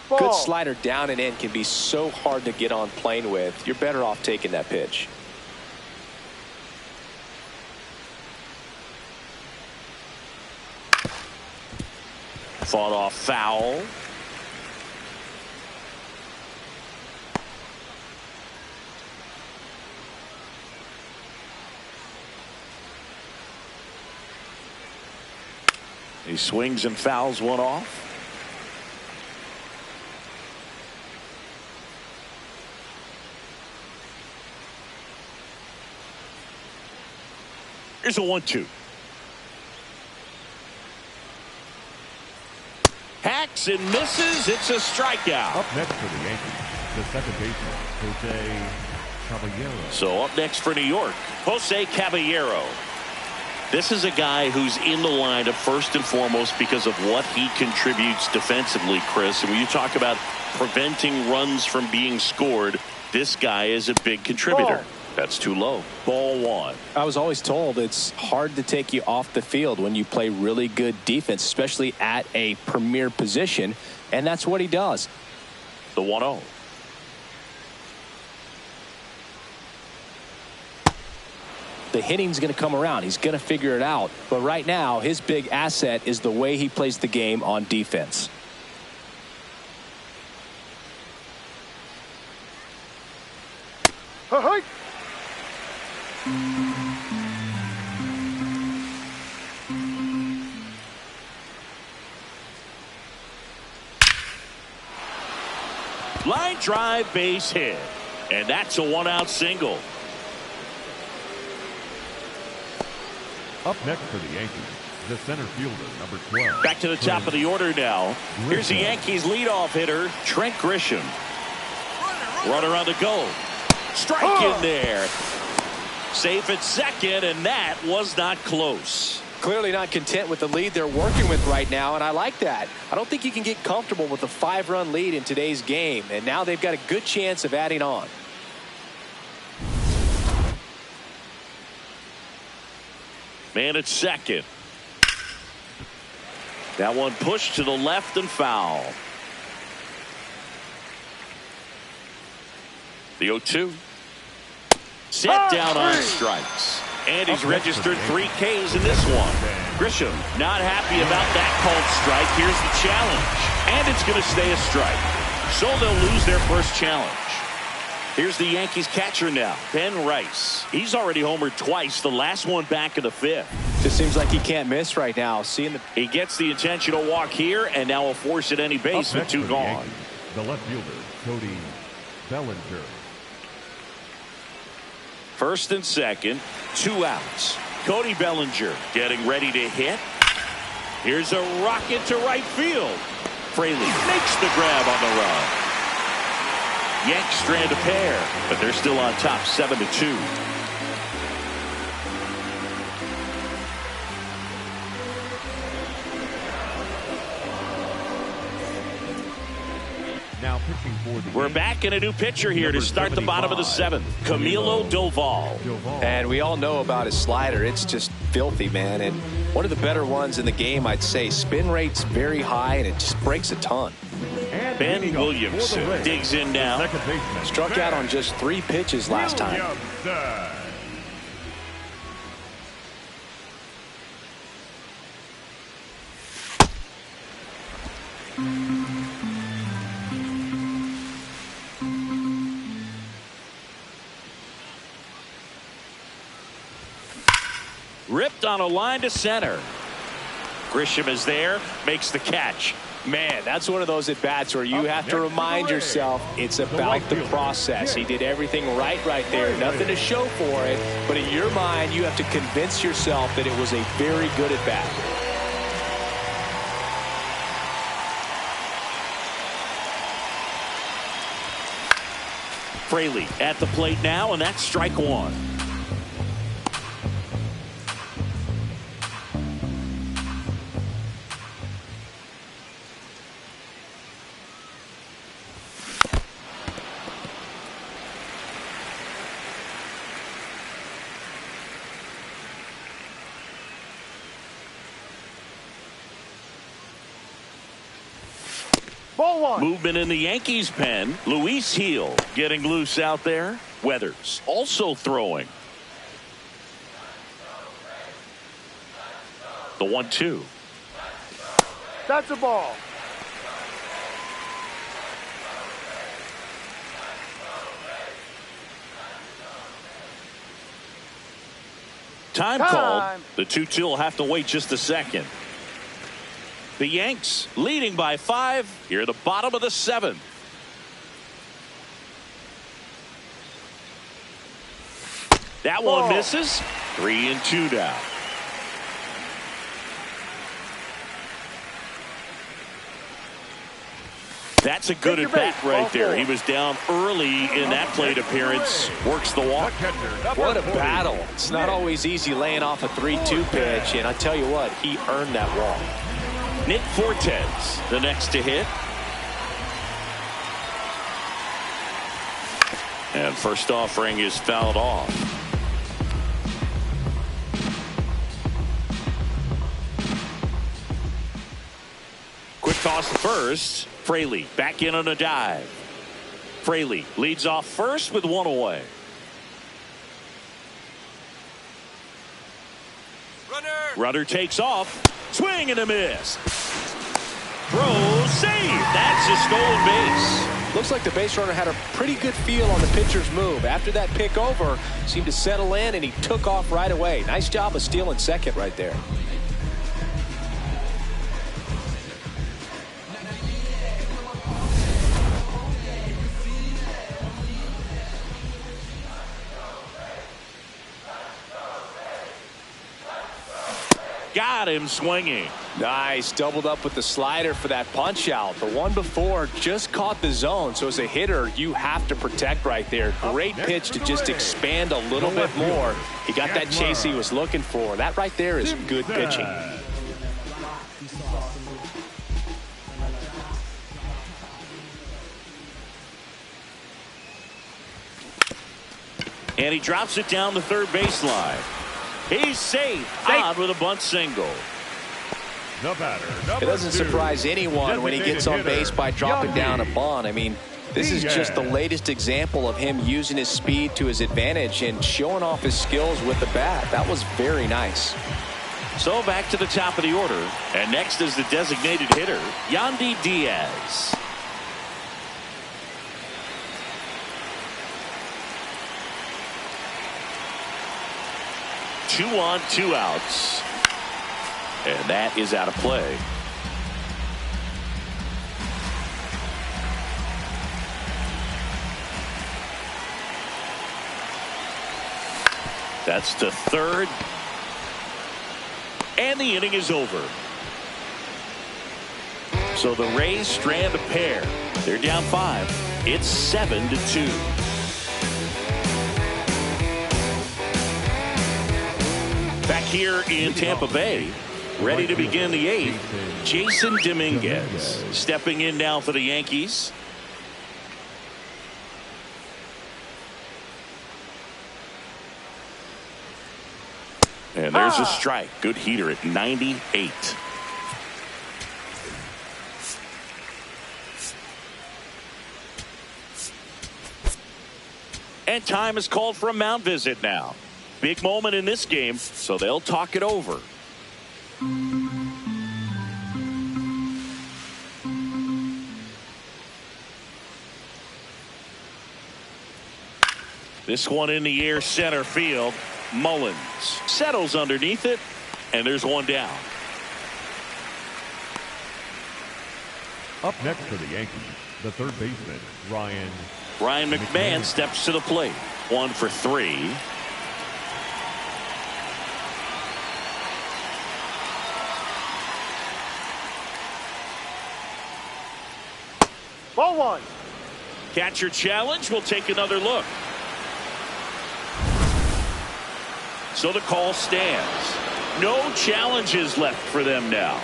Ball. Good slider down and in can be so hard to get on plane with. You're better off taking that pitch. Fought off foul. He swings and fouls one off. Here's a 1-2. Hacks and misses. It's a strikeout. Up next for the Yankees, the second baseman, Jose Caballero. So up next for New York, Jose Caballero. This is a guy who's in the lineup first and foremost because of what he contributes defensively, Chris. And when you talk about preventing runs from being scored, this guy is a big contributor. Ball. That's too low. Ball 1. I was always told it's hard to take you off the field when you play really good defense, especially at a premier position, and that's what he does. The 1-0. The hitting's going to come around. He's going to figure it out. But right now, his big asset is the way he plays the game on defense. Hey. Line drive, base hit. And that's a 1-out single. Up next for the Yankees, the center fielder, number 12. Back to the top of the order now. Here's the Yankees leadoff hitter, Trent Grisham. Runner on the go. Strike in there. Safe at second, and that was not close. Clearly not content with the lead they're working with right now, and I like that. I don't think you can get comfortable with a 5-run lead in today's game, and now they've got a good chance of adding on. Man at second. That one pushed to the left and foul. The 0-2. Set down on strikes. And he's registered 3 Ks in this one. Grisham not happy about that called strike. Here's the challenge. And it's going to stay a strike. So they'll lose their first challenge. Here's the Yankees catcher now, Ben Rice. He's already homered twice, the last one back in the 5th. Just seems like he can't miss right now. He gets the intentional walk here, and now will force at any base with 2 gone. Yankees, the left fielder, Cody Bellinger. First and second, 2 outs. Cody Bellinger getting ready to hit. Here's a rocket to right field. Fraley makes the grab on the run. Yanks strand a pair, but they're still on top 7-2. Now pitching for the We're back in a new pitcher here to start the bottom of the 7th. Camilo Doval. And we all know about his slider. It's just filthy, man. And one of the better ones in the game, I'd say. Spin rate's very high, and it just breaks a ton. Ben Williamson digs in now. Struck out on just 3 pitches last time. Ripped on a line to center. Grisham is there, makes the catch. Man, that's one of those at-bats where you have to remind yourself it's about the process. He did everything right there. Nothing to show for it. But in your mind, you have to convince yourself that it was a very good at-bat. Fraley at the plate now, and that's strike 1. Ball one. Movement in the Yankees pen. Luis Heel getting loose out there. Weathers also throwing. The 1-2. That's a ball. Time called. The 2-2 will have to wait just a second. The Yanks leading by 5 here at the bottom of the 7th. That one misses. 3-2 now. That's a good at bat right there. He was down early in that plate appearance. Works the walk. What a battle. It's not always easy laying off a 3-2 pitch, and I tell you what, he earned that walk. Nick Fortes, the next to hit. And first offering is fouled off. Quick toss to first. Fraley back in on a dive. Fraley leads off first with 1 away. Runner takes off. Swing and a miss. Throw, save. That's a stolen base. Looks like the base runner had a pretty good feel on the pitcher's move. After that pick over, seemed to settle in, and he took off right away. Nice job of stealing second right there. Got him swinging. Nice. Doubled up with the slider for that punch out. The one before just caught the zone. So as a hitter, you have to protect right there. Great pitch to just expand a little bit more. He got that chase he was looking for. That right there is good pitching. And he drops it down the third baseline. He's safe. On with a bunt single. It doesn't surprise anyone when he gets on base by dropping down a bunt. I mean, this is just the latest example of him using his speed to his advantage and showing off his skills with the bat. That was very nice. So back to the top of the order. And next is the designated hitter, Yandy Diaz. Two on, 2 outs. And that is out of play. That's to third. And the inning is over. So the Rays strand a pair. They're down 5. It's 7-2. Back here in Tampa Bay, ready to begin the 8th, Jason Dominguez stepping in now for the Yankees. And there's a strike. Good heater at 98. And time is called for a mound visit now. Big moment in this game, so they'll talk it over. This one in the air, center field. Mullins settles underneath it, and there's one down. Up next for the Yankees, the third baseman, Ryan McMahon steps to the plate. 1 for 3. Ball one. Catcher challenge. We'll take another look. So the call stands. No challenges left for them now.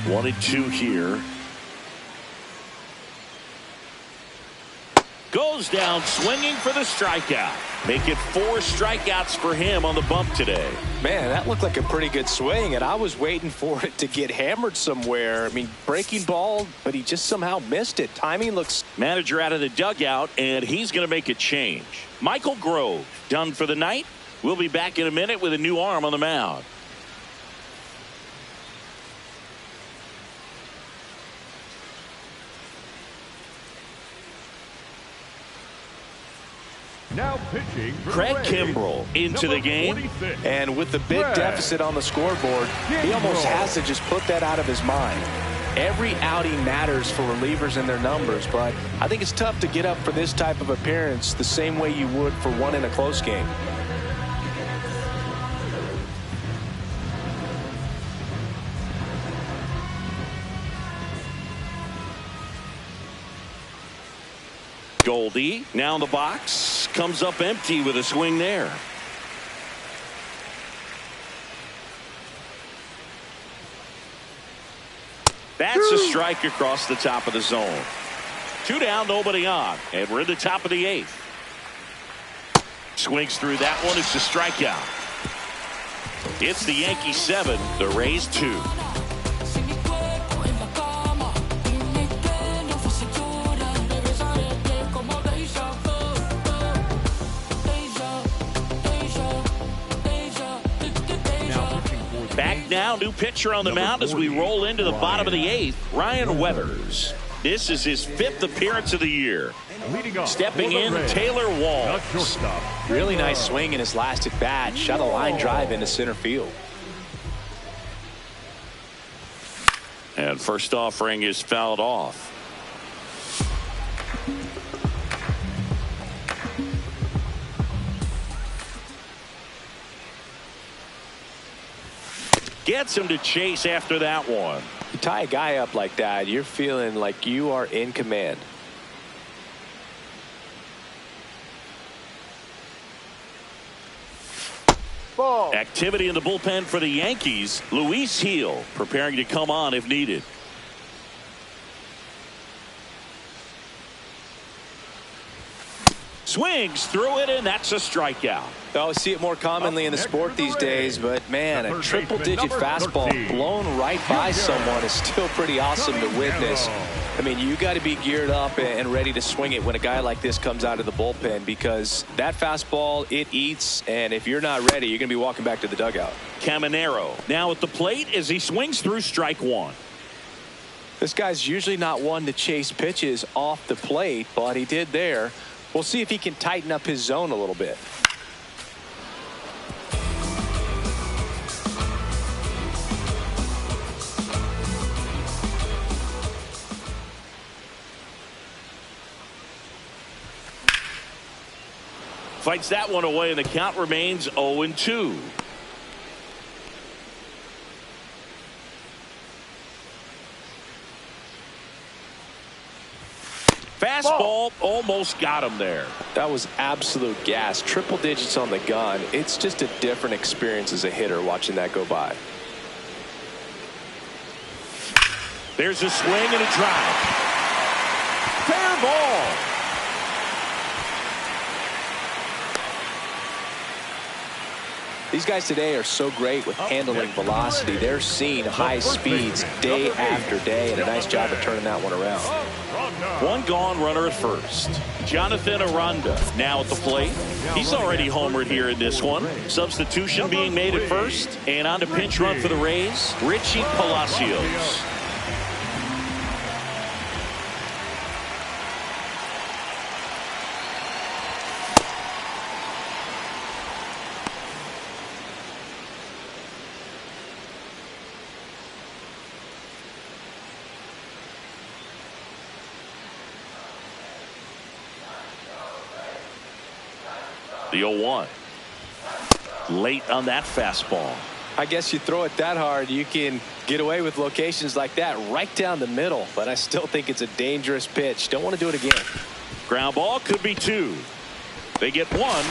1-2 here. Goes down swinging for the strikeout. Make it 4 strikeouts for him on the bump today. Man, that looked like a pretty good swing, and I was waiting for it to get hammered somewhere. I mean, breaking ball, but he just somehow missed it. Timing looks... Manager out of the dugout, and he's going to make a change. Michael Grove done for the night. We'll be back in a minute with a new arm on the mound. Now pitching for Craig the Rays, Kimbrell into the game. 46. And with the big deficit on the scoreboard, he almost has to just put that out of his mind. Every outing matters for relievers and their numbers, but I think it's tough to get up for this type of appearance the same way you would for one in a close game. Goldie now in the box, comes up empty with a swing there. That's a strike across the top of the zone. 2 down, nobody on, and we're in the top of the 8th. Swings through that one. It's a strikeout. It's the Yankees 7, the Rays 2. Back now, new pitcher on the mound as we roll into the bottom of the 8th, Ryan Weathers. This is his 5th appearance of the year. Stepping in, Taylor Walls. Really nice swing in his last at bat. Shot a line drive into center field. And first offering is fouled off. Gets him to chase after that one. You tie a guy up like that, you're feeling like you are in command. Ball. Activity in the bullpen for the Yankees. Luis Heel preparing to come on if needed. Swings through it, and that's a strikeout. I see it more commonly in the sport these days, but man, a triple-digit fastball blown right by someone is still pretty awesome to witness. I mean, you got to be geared up and ready to swing it when a guy like this comes out of the bullpen, because that fastball, it eats, and if you're not ready, you're going to be walking back to the dugout. Caminero now at the plate as he swings through strike one. This guy's usually not one to chase pitches off the plate, but he did there. We'll see if he can tighten up his zone a little bit. Fights that one away, and the count remains 0-2. Fastball almost got him there. That was absolute gas. Triple digits on the gun. It's just a different experience as a hitter watching that go by. There's a swing and a drive. Fair ball. These guys today are so great with handling velocity. They're seeing high speeds day after day, and a nice job of turning that one around. One gone, runner at first. Jonathan Aranda now at the plate. He's already homered here in this one. Substitution being made at first, and on to pinch run for the Rays, Richie Palacios. The 0-1. Late on that fastball. I guess you throw it that hard, you can get away with locations like that right down the middle, but I still think it's a dangerous pitch. Don't want to do it again. Ground ball could be 2. They get 1.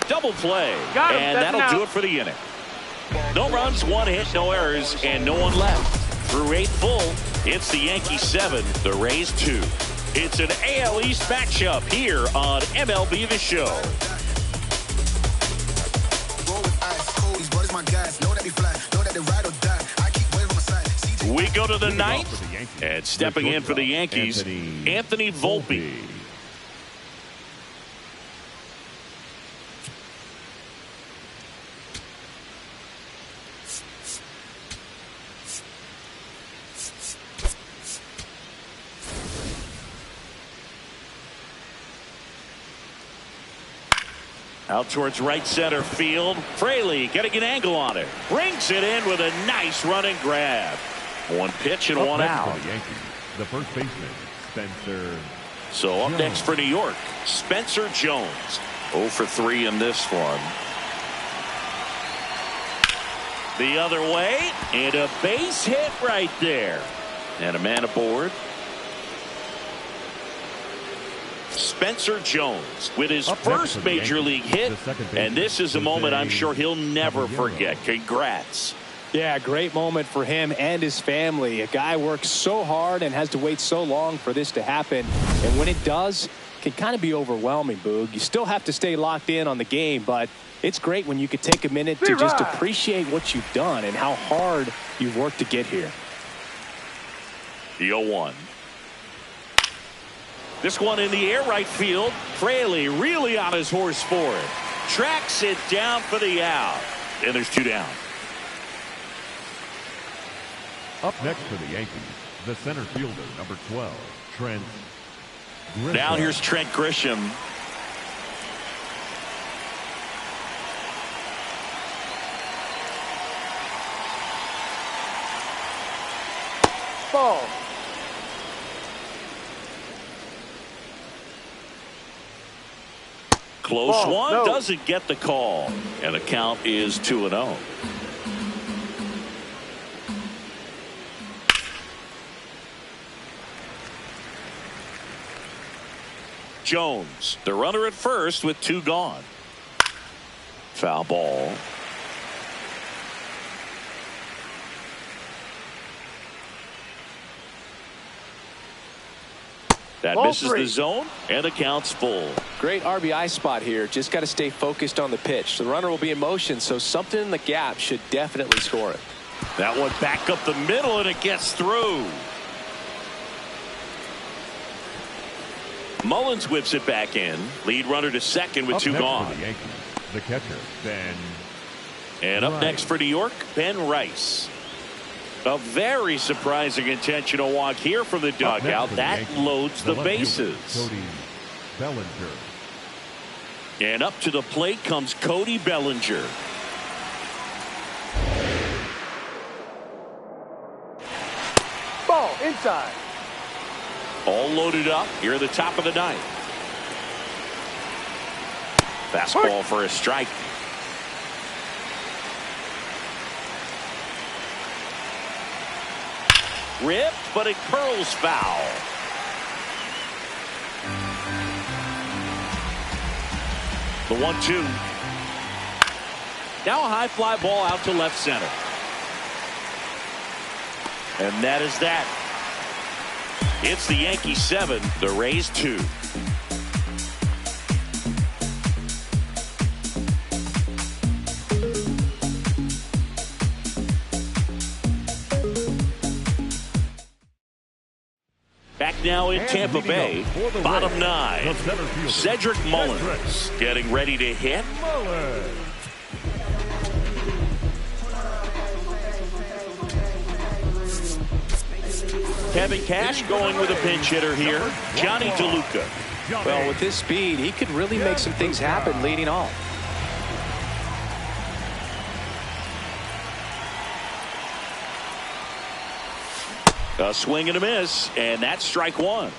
Double play. Got him. And That's that'll do it for the inning. No runs, 1 hit, no errors, and no one left. through 8 full. It's the Yankees 7, the Rays 2. It's an AL East matchup here on MLB The Show. We go to the ninth, and stepping in for the Yankees, Anthony Volpe. Out towards right center field. Fraley getting an angle on it. Brings it in with a nice running grab. One pitch and one out. The first baseman, Spencer. So up next for New York, Spencer Jones. 0 for 3 in this one. The other way, and a base hit right there. And a man aboard. Spencer Jones with his first major league hit, and this is a moment I'm sure he'll never forget. Congrats. Yeah, great moment for him and his family. A guy works so hard and has to wait so long for this to happen, and when it does, it can kind of be overwhelming, Boog. You still have to stay locked in on the game, but it's great when you could take a minute to just appreciate what you've done and how hard you've worked to get here. The 0-1. This one in the air right field. Fraley really on his horse for it. Tracks it down for the out. And there's 2 down. Up next for the Yankees, the center fielder, number 12, Trent Grisham. Now here's Trent Grisham. Ball. Close one, doesn't get the call. And the count is 2-0. Jones, the runner at first with 2 gone. Foul ball. That misses the zone, and the count's full. Great RBI spot here. Just got to stay focused on the pitch. The runner will be in motion, so something in the gap should definitely score it. That one back up the middle, and it gets through. Mullins whips it back in. Lead runner to second with 2 gone. For the Yankees, the catcher, Ben. And up next for New York, Ben Rice. A very surprising intentional walk here from the dugout. That loads the bases. Cody Bellinger. And up to the plate comes Cody Bellinger. Ball inside. All loaded up here at the top of the 9th. Fastball for a strike. Ripped, but it curls foul. The 1-2. Now a high fly ball out to left center. And that is that. It's the Yankees 7, the Rays 2. Back now in Tampa Bay, bottom 9. Cedric Mullins getting ready to hit. Kevin Cash going with a pinch hitter here. Johnny DeLuca. Well, with his speed, he could really make some things happen leading off. A swing and a miss, and that's strike 1.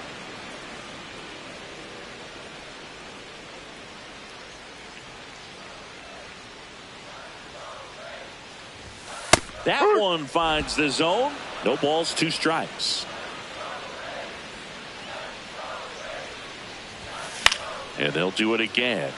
That one finds the zone. No balls, 2 strikes. And they'll do it again.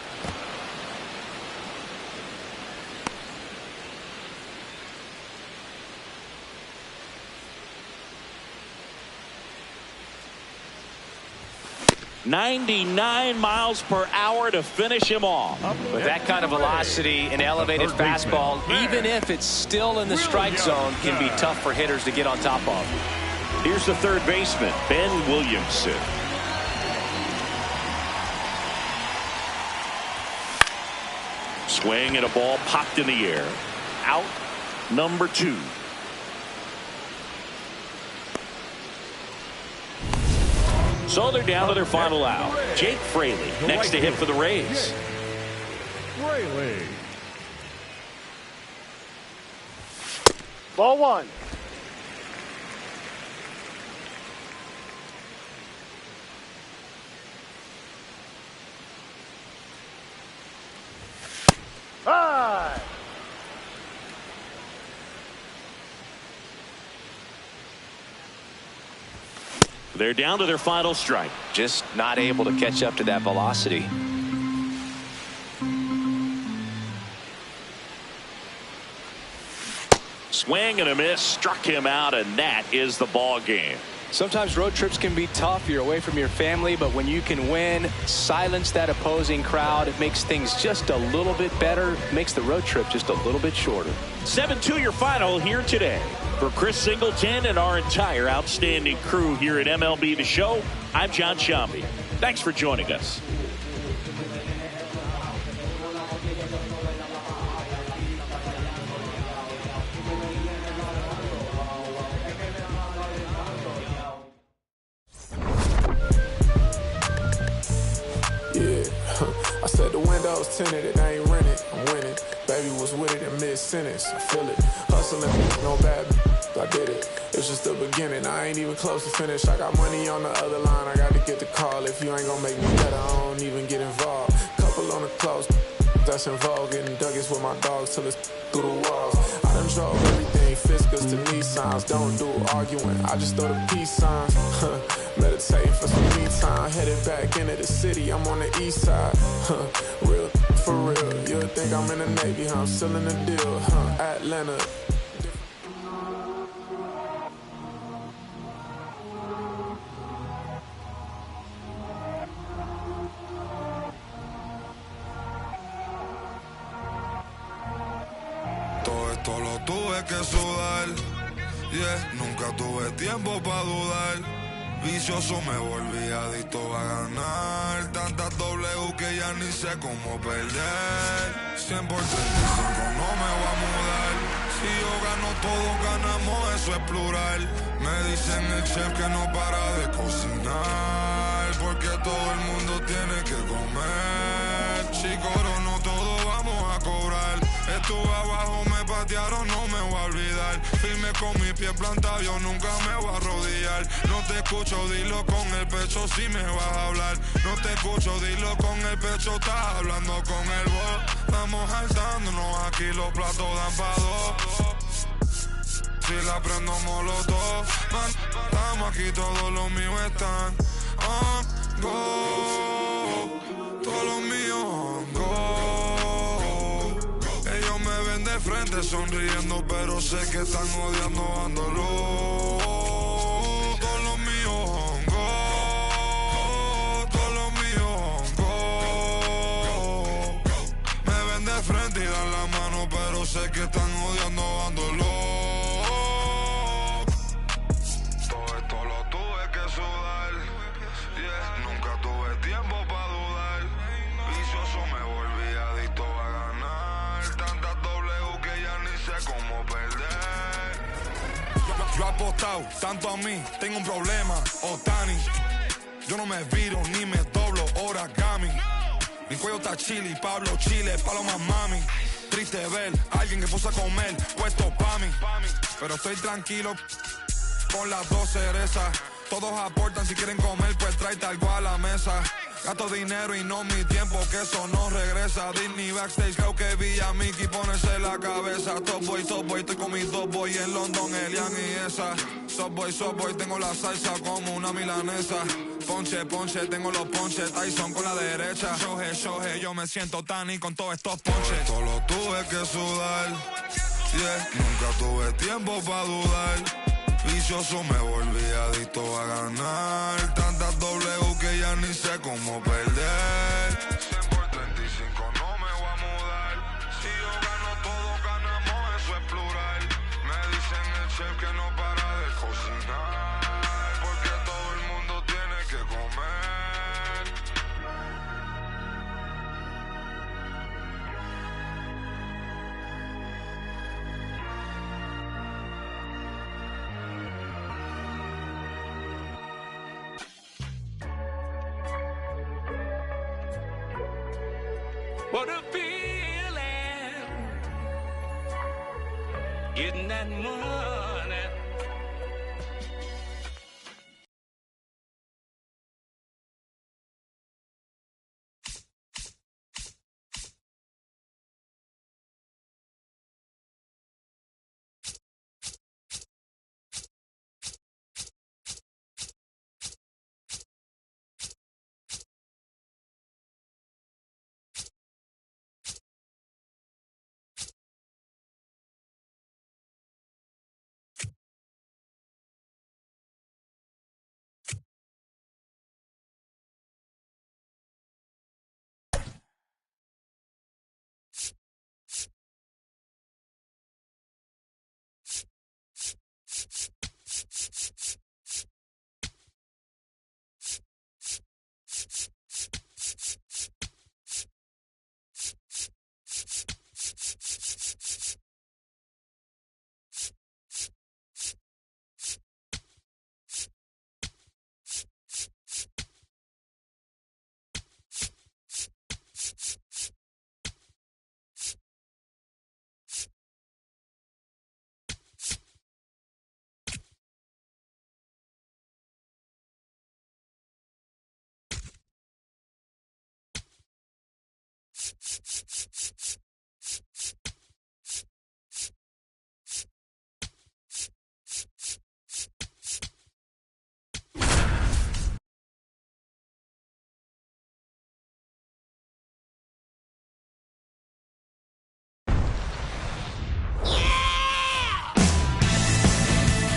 99 miles per hour to finish him off. With that kind of velocity, an elevated fastball, even if it's still in the strike zone, can be tough for hitters to get on top of. Here's the third baseman, Ben Williamson. Swing and a ball popped in the air. Out number 2. So they're down to their final out. Jake Fraley next to hit for the Rays. Fraley. Ball 1. High. They're down to their final strike. Just not able to catch up to that velocity. Swing and a miss, struck him out, and that is the ball game. Sometimes road trips can be tough. You're away from your family, but when you can win, silence that opposing crowd, it makes things just a little bit better, makes the road trip just a little bit shorter. 7-2 your final here today. For Chris Singleton and our entire outstanding crew here at MLB The Show, I'm John Shambi. Thanks for joining us. I said the windows tinted and I ain't rented. I'm winning. Baby was with it in mid-sentence. I feel it. Hustling, no bad. I did it. It's just the beginning. I ain't even close to finish. I got money on the other line. I got to get the call. If you ain't gonna make me better, I don't even get involved. Couple on the close. That's in vogue. Getting Douglas with my dogs till it's through the walls. I done drove everything. Fiscals to Nissans. Don't do arguing. I just throw the peace signs. Meditate for some me time. Headed back into the city. I'm on the east side. Real for real. You'll think I'm in the Navy, huh? I'm still in the deal, Atlanta. Todo esto lo tuve que sudar, yeah. Nunca tuve tiempo para dudar. Vicioso me volví adicto a ganar. Tantas W que ya ni sé cómo perder. 100 por 35 no me voy a mudar. Si yo gano todos ganamos, eso es plural. Me dicen el chef que no para de cocinar, porque todo el mundo tiene que comer. Si cobro no todo vamos a cobrar. Estuve abajo, me patearon, no me voy a olvidar. Firme con mi pie plantado, yo nunca me voy a arrodillar. No te escucho, dilo con el pecho si me vas a hablar. No te escucho, dilo con el pecho, estás hablando con el voz. Estamos saltándonos, aquí los platos dan pa' dos. Si la prendo molotov, man, estamos aquí, todos los míos están on go. Todos los míos on go. Ellos me ven de frente sonriendo, pero sé que están odiando, dándolo. Todos los míos on go. Todos los míos on go. Me ven de frente y dan la mano, pero sé que están odiando, dándolo. Todo esto lo tuve que sudar, yeah. Nunca tuve tiempo para dudar. Vicioso me volví adicto a ganar. Tantas W que ya ni sé cómo perder. Yo he apostado tanto a mí, tengo un problema, Otani. Yo no me viro ni me doblo, origami. Mi cuello está chili, Pablo Chile, paloma mami. Triste ver a alguien que puso a comer, puesto pa' mí. Pero estoy tranquilo con las dos cerezas. Todos aportan, si quieren comer, pues tráete algo a la mesa. Gasto dinero y no mi tiempo, que eso no regresa. Disney backstage, creo que vi a Mickey ponerse la cabeza. Top boy, estoy con mis dos boys en London, Elian y esa. Subway, tengo la salsa como una milanesa. Ponche, tengo los ponches, Tyson con la derecha. Shohei, yo me siento Tani con todos estos ponches. Todo lo tuve que sudar, yeah. Nunca tuve tiempo para dudar. Vicioso me volví adicto a ganar. Tantas W que ya ni sé cómo perder. 100 por 35 no me voy a mudar. Si yo gano todo, ganamos, eso es plural. Me dicen el chef que no para de cocinar, porque todo el mundo tiene que comer. What a feeling, getting that money.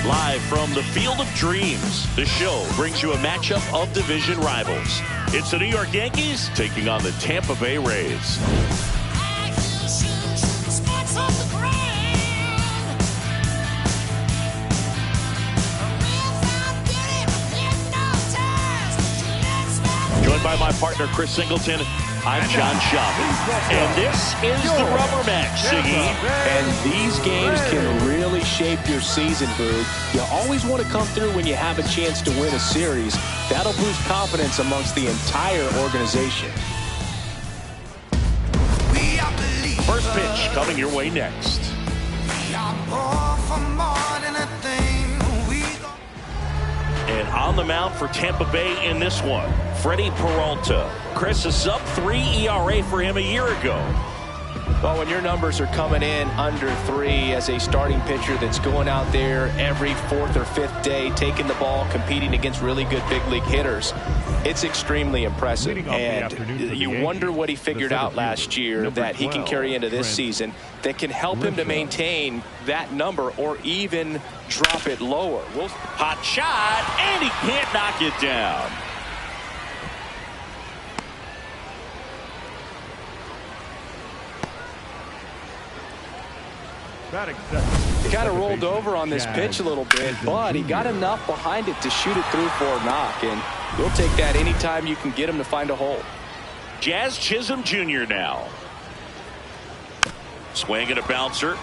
Live from the Field of Dreams, the show brings you a matchup of division rivals. It's the New York Yankees taking on the Tampa Bay Rays. Joined by my partner, Chris Singleton, I'm John Schaub. And this is the rubber match, Siggy. And these games can really shape your season, Boog. You always want to come through when you have a chance to win a series. That'll boost confidence amongst the entire organization. First pitch coming your way next. And on the mound for Tampa Bay in this one, Freddie Peralta. Chris, a sub-3 ERA for him a year ago. Well, when your numbers are coming in under 3 as a starting pitcher that's going out there every 4th or 5th day, taking the ball, competing against really good big league hitters, it's extremely impressive. And you wonder what he figured out last year that he can carry into this season that can help him to maintain that number or even drop it lower. Hot shot, and he can't knock it down. He kind of rolled over on this pitch a little bit, but he got enough behind it to shoot it through for a knock, and you'll take that anytime you can get him to find a hole. Jazz Chisholm Jr. now. Swing and a bouncer.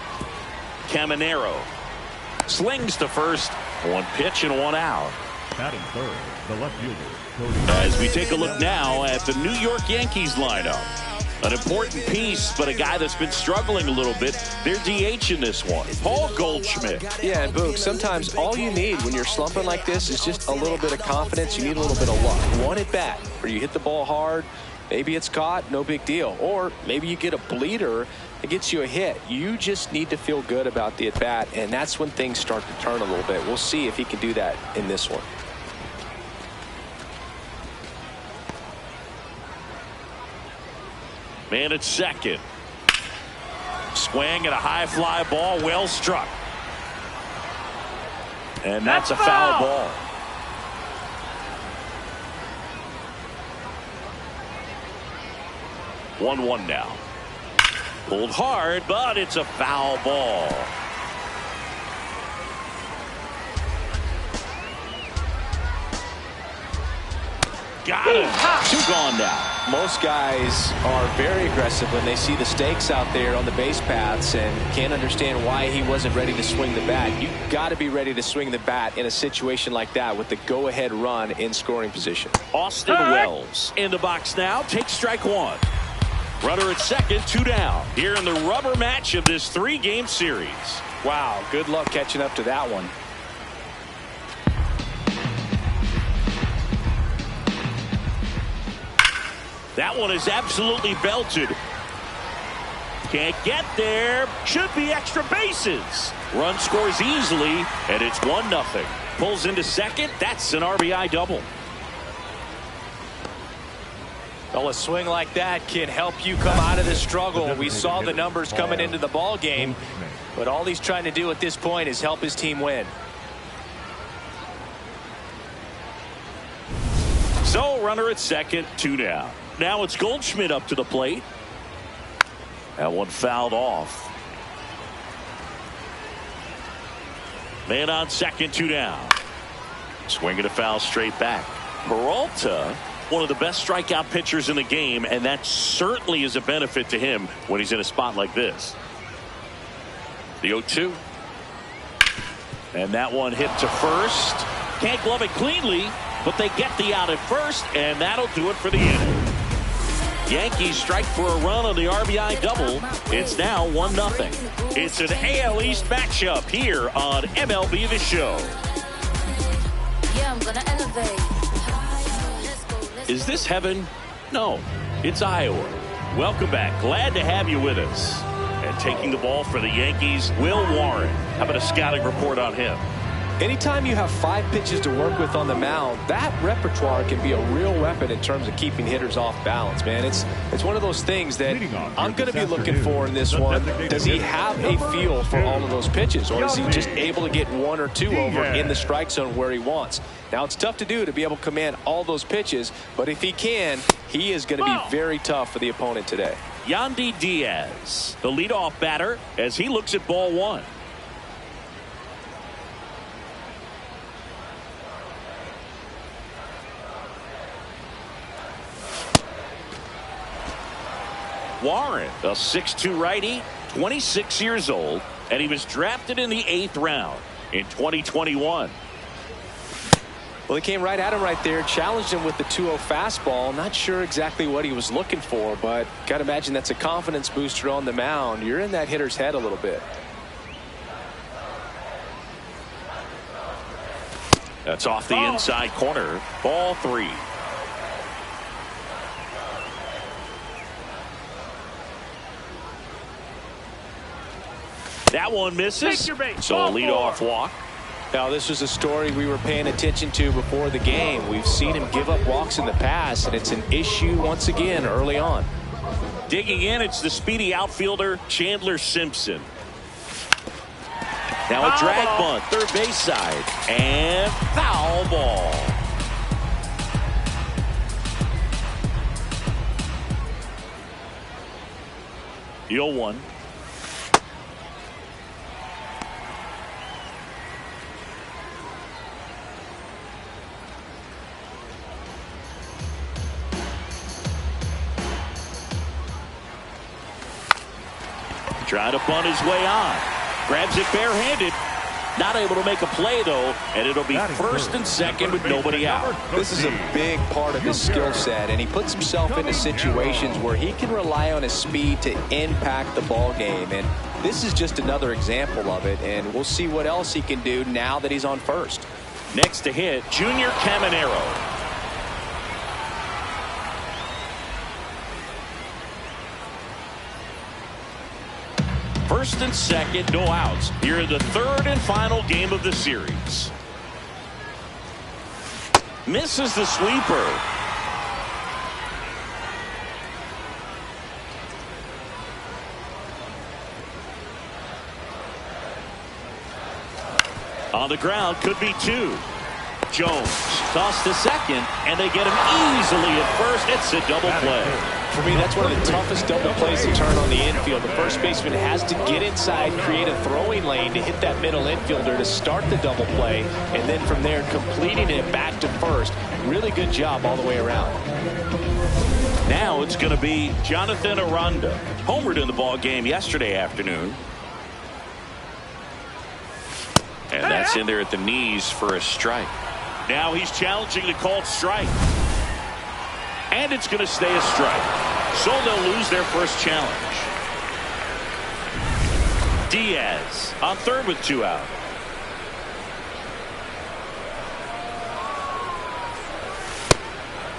Caminero slings to first. One pitch and one out. Batting third, the left fielder. As we take a look now at the New York Yankees lineup. An important piece, but a guy that's been struggling a little bit. They're DH in this one. Paul Goldschmidt. Yeah, and Boog, sometimes all you need when you're slumping like this is just a little bit of confidence. You need a little bit of luck. One at bat where you hit the ball hard. Maybe it's caught, no big deal. Or maybe you get a bleeder that gets you a hit. You just need to feel good about the at bat, and that's when things start to turn a little bit. We'll see if he can do that in this one. Man at second. Swing and a high fly ball, well struck. And that's a foul ball. One now. Pulled hard, but it's a foul ball. Got him. Two gone now. Most guys are very aggressive when they see the stakes out there on the base paths and can't understand why he wasn't ready to swing the bat. You've got to be ready to swing the bat in a situation like that with the go-ahead run in scoring position. Austin Wells in the box now. Takes strike one. Runner at second, 2 down. Here in the rubber match of this 3-game series. Wow, good luck catching up to that one. That one is absolutely belted. Can't get there. Should be extra bases. Run scores easily, and it's 1-0. Pulls into second. That's an RBI double. Well, a swing like that can help you come out of the struggle. We saw the numbers coming into the ball game, but all he's trying to do at this point is help his team win. So runner at second, 2 down. Now it's Goldschmidt up to the plate. That one fouled off. Man on second, 2 down. Swinging a foul straight back. Peralta, one of the best strikeout pitchers in the game, and that certainly is a benefit to him when he's in a spot like this. The 0-2. And that one hit to first. Can't glove it cleanly, but they get the out at first, and that'll do it for the inning. Yankees strike for a run on the RBI double. It's now 1-0. It's an AL East matchup here on MLB The Show. Yeah, I'm gonna elevate. Is this heaven? No, it's Iowa. Welcome back. Glad to have you with us. And taking the ball for the Yankees, Will Warren. How about a scouting report on him? Anytime you have 5 pitches to work with on the mound, that repertoire can be a real weapon in terms of keeping hitters off balance, man. It's one of those things that I'm going to be looking for in this one. Does he have a feel for all of those pitches, or is he just able to get 1 or 2 over in the strike zone where he wants? Now, it's tough to do to be able to command all those pitches, but if he can, he is going to be very tough for the opponent today. Yandy Diaz, the leadoff batter, as he looks at ball 1. Warren, a 6'2" righty, 26 years old, and he was drafted in the 8th round in 2021. Well, he came right at him right there, challenged him with the 2-0 fastball. Not sure exactly what he was looking for, but got to imagine that's a confidence booster on the mound. You're in that hitter's head a little bit. That's off the inside corner. Ball 3. That one misses. So a leadoff walk. Now, this was a story we were paying attention to before the game. We've seen him give up walks in the past, and it's an issue once again early on. Digging in, it's the speedy outfielder Chandler Simpson. Now a drag bunt, third base side, and foul ball. The 0-1. Trying to bunt his way on. Grabs it barehanded. Not able to make a play, though, and it'll be first and second with nobody out. This is a big part of his skill set, and he puts himself into situations where he can rely on his speed to impact the ball game. And this is just another example of it, and we'll see what else he can do now that he's on first. Next to hit, Junior Caminero. First and second, no outs. Here in the 3rd and final game of the series. Misses the sweeper. On the ground, could be 2. Jones tossed to second, and they get him easily at first. It's a double play. For me, that's one of the toughest double plays to turn on the infield. The first baseman has to get inside, create a throwing lane to hit that middle infielder to start the double play, and then from there completing it back to first. Really good job all the way around. Now it's going to be Jonathan Aranda. Homered in the ball game yesterday afternoon. And that's in there at the knees for a strike. Now he's challenging the called strike. And it's going to stay a strike. So they'll lose their first challenge. Diaz on third with 2 out.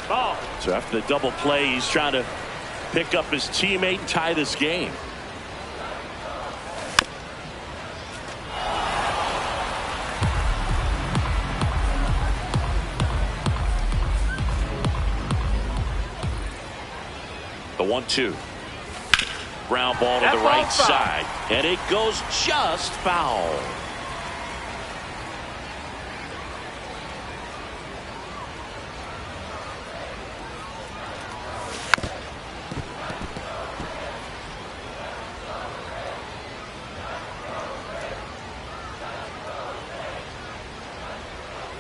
Ball. So after the double play, he's trying to pick up his teammate and tie this game. The 1-2. Ground ball to the right side. And it goes just foul.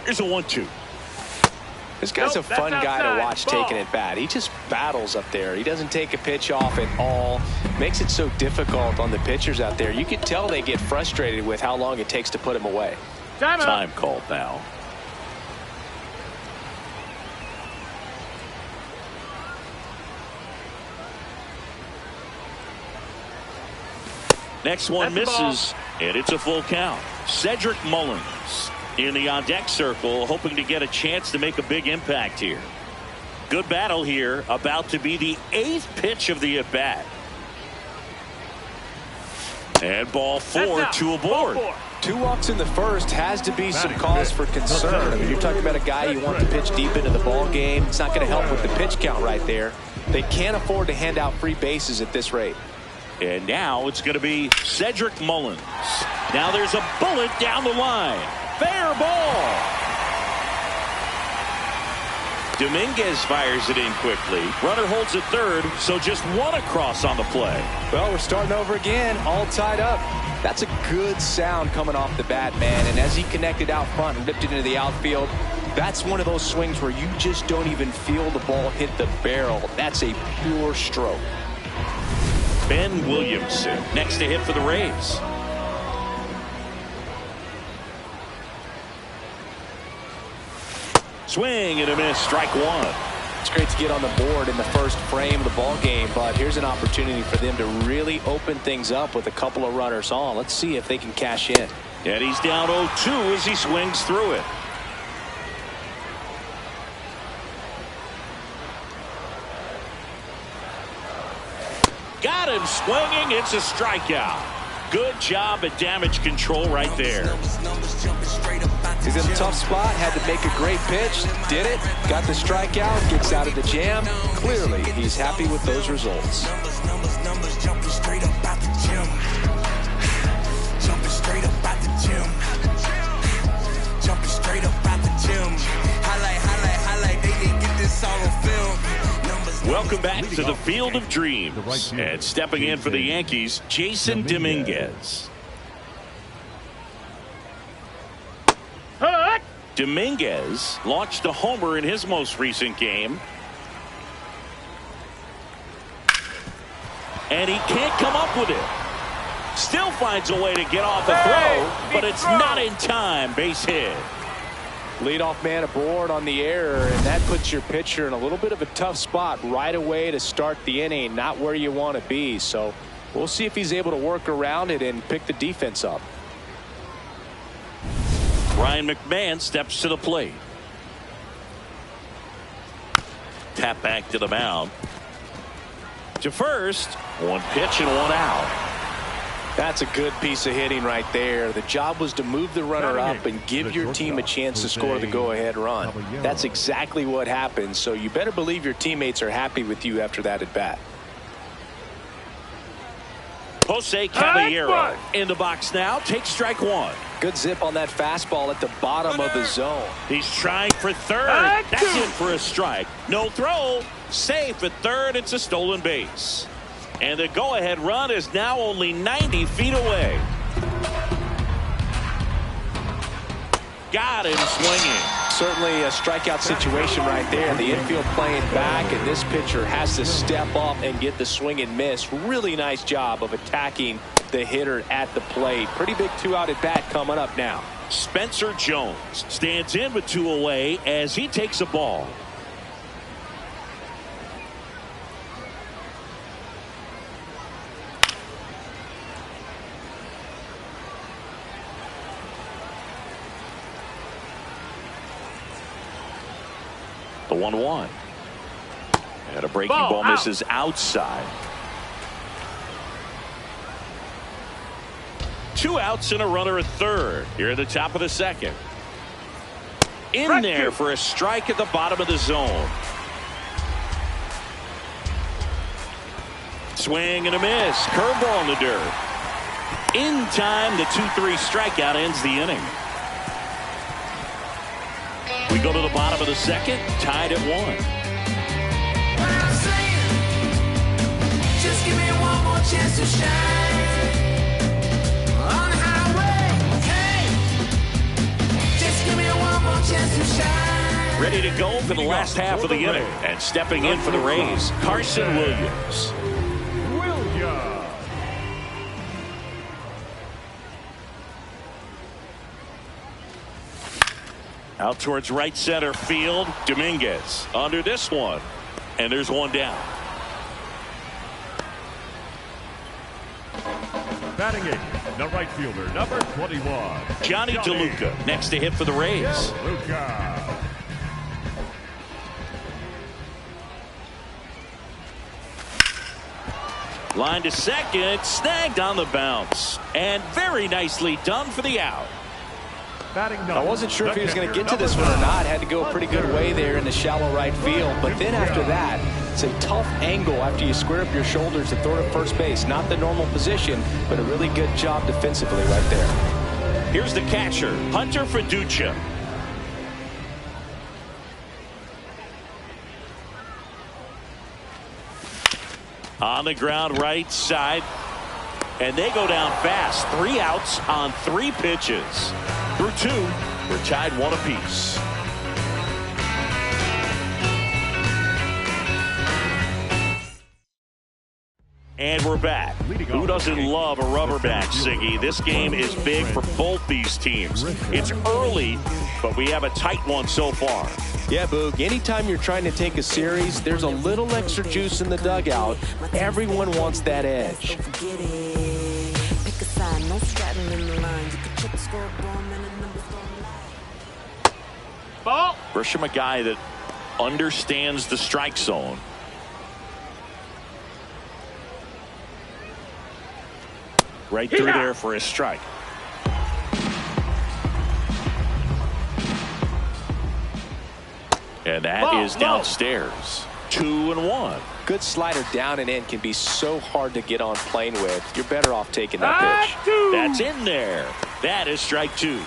Here's a 1-2. This guy's a fun guy to watch taking it bat. He just battles up there. He doesn't take a pitch off at all. Makes it so difficult on the pitchers out there. You can tell they get frustrated with how long it takes to put him away. Time called now. Next one misses, and it's a full count. Cedric Mullins in the on-deck circle, hoping to get a chance to make a big impact here. Good battle here, about to be the 8th pitch of the at-bat. And ball 4, 2 aboard. 2 walks in the first has to be some cause for concern. I mean, you're talking about a guy you want to pitch deep into the ball game. It's not going to help with the pitch count right there. They can't afford to hand out free bases at this rate. And now it's going to be Cedric Mullins. Now there's a bullet down the line. Fair ball. Dominguez fires it in quickly. Runner holds at third, so just 1 across on the play. Well, we're starting over again, all tied up. That's a good sound coming off the bat, man. And as he connected out front and ripped it into the outfield, that's one of those swings where you just don't even feel the ball hit the barrel. That's a pure stroke. Ben Williamson next to hit for the Rays. Swing and a miss, strike 1. It's great to get on the board in the first frame of the ball game, but here's an opportunity for them to really open things up with a couple of runners on. Let's see if they can cash in. And he's down 0-2 as he swings through it. Got him swinging. It's a strikeout. Good job at damage control right there. He's in a tough spot, had to make a great pitch, did it, got the strikeout, gets out of the jam. Clearly, he's happy with those results. Numbers jumping straight up out the gym. Jumping straight up out the gym. Jumping straight up out the gym. Highlight, they didn't get this all on film. Welcome back to the Field of Dreams. And stepping in for the Yankees, Jason Dominguez. Dominguez launched a homer in his most recent game. And he can't come up with it. Still finds a way to get off the throw, but it's not in time. Base hit. Leadoff man aboard on the error, and that puts your pitcher in a little bit of a tough spot right away to start the inning, not where you want to be. So we'll see if he's able to work around it and pick the defense up. Ryan McMahon steps to the plate. Tap back to the mound. To first, 1 pitch and 1 out. That's a good piece of hitting right there. The job was to move the runner up and give your team a chance to score the go-ahead run. That's exactly what happened, so you better believe your teammates are happy with you after that at bat. Jose Caballero in the box now. Takes strike one. Good zip on that fastball at the bottom of the zone. He's trying for third. That's in for a strike. No throw. Safe at third. It's a stolen base. And the go-ahead run is now only 90 feet away. Got him swinging. Certainly a strikeout situation right there. The infield playing back, and this pitcher has to step up and get the swing and miss. Really nice job of attacking the hitter at the plate. Pretty big two-out at bat coming up now. Spencer Jones stands in with two away as he takes a ball. The 1-1. And a breaking ball misses outside. 2 outs and a runner at third. Here at the top of the second. In there for a strike at the bottom of the zone. Swing and a miss. Curveball in the dirt. In time, the 2-3 strikeout ends the inning. We go to the bottom of the second, tied at 1. Just give me one more chance to shine on the highway. Hey, just give me one more chance to shine. Ready to go for the last half of the inning. And stepping in for the Rays, Carson Williams. Out towards right center field. Dominguez under this one. And there's one down. Batting eighth, the right fielder, number 21. Johnny DeLuca next to hit for the Rays. DeLuca. Line to second. Snagged on the bounce. And very nicely done for the out. I wasn't sure if he was going to get to this one or not. Had to go a pretty good way there in the shallow right field. But then after that, it's a tough angle after you square up your shoulders to throw to first base. Not the normal position, but a really good job defensively right there. Here's the catcher, Hunter Fiducia. On the ground right side. And they go down fast. 3 outs on 3 pitches. Through 2, we're tied 1 apiece. And we're back. Who doesn't love a rubber match, Siggy? This game is big for both these teams. It's early, but we have a tight one so far. Yeah, Boog, anytime you're trying to take a series, there's a little extra juice in the dugout. Everyone wants that edge. Grisham, a guy that understands the strike zone. Right through there for a strike. And that is downstairs. 2-1. Good slider down and in can be so hard to get on plane with. You're better off taking that pitch. That's in there. That is strike 2.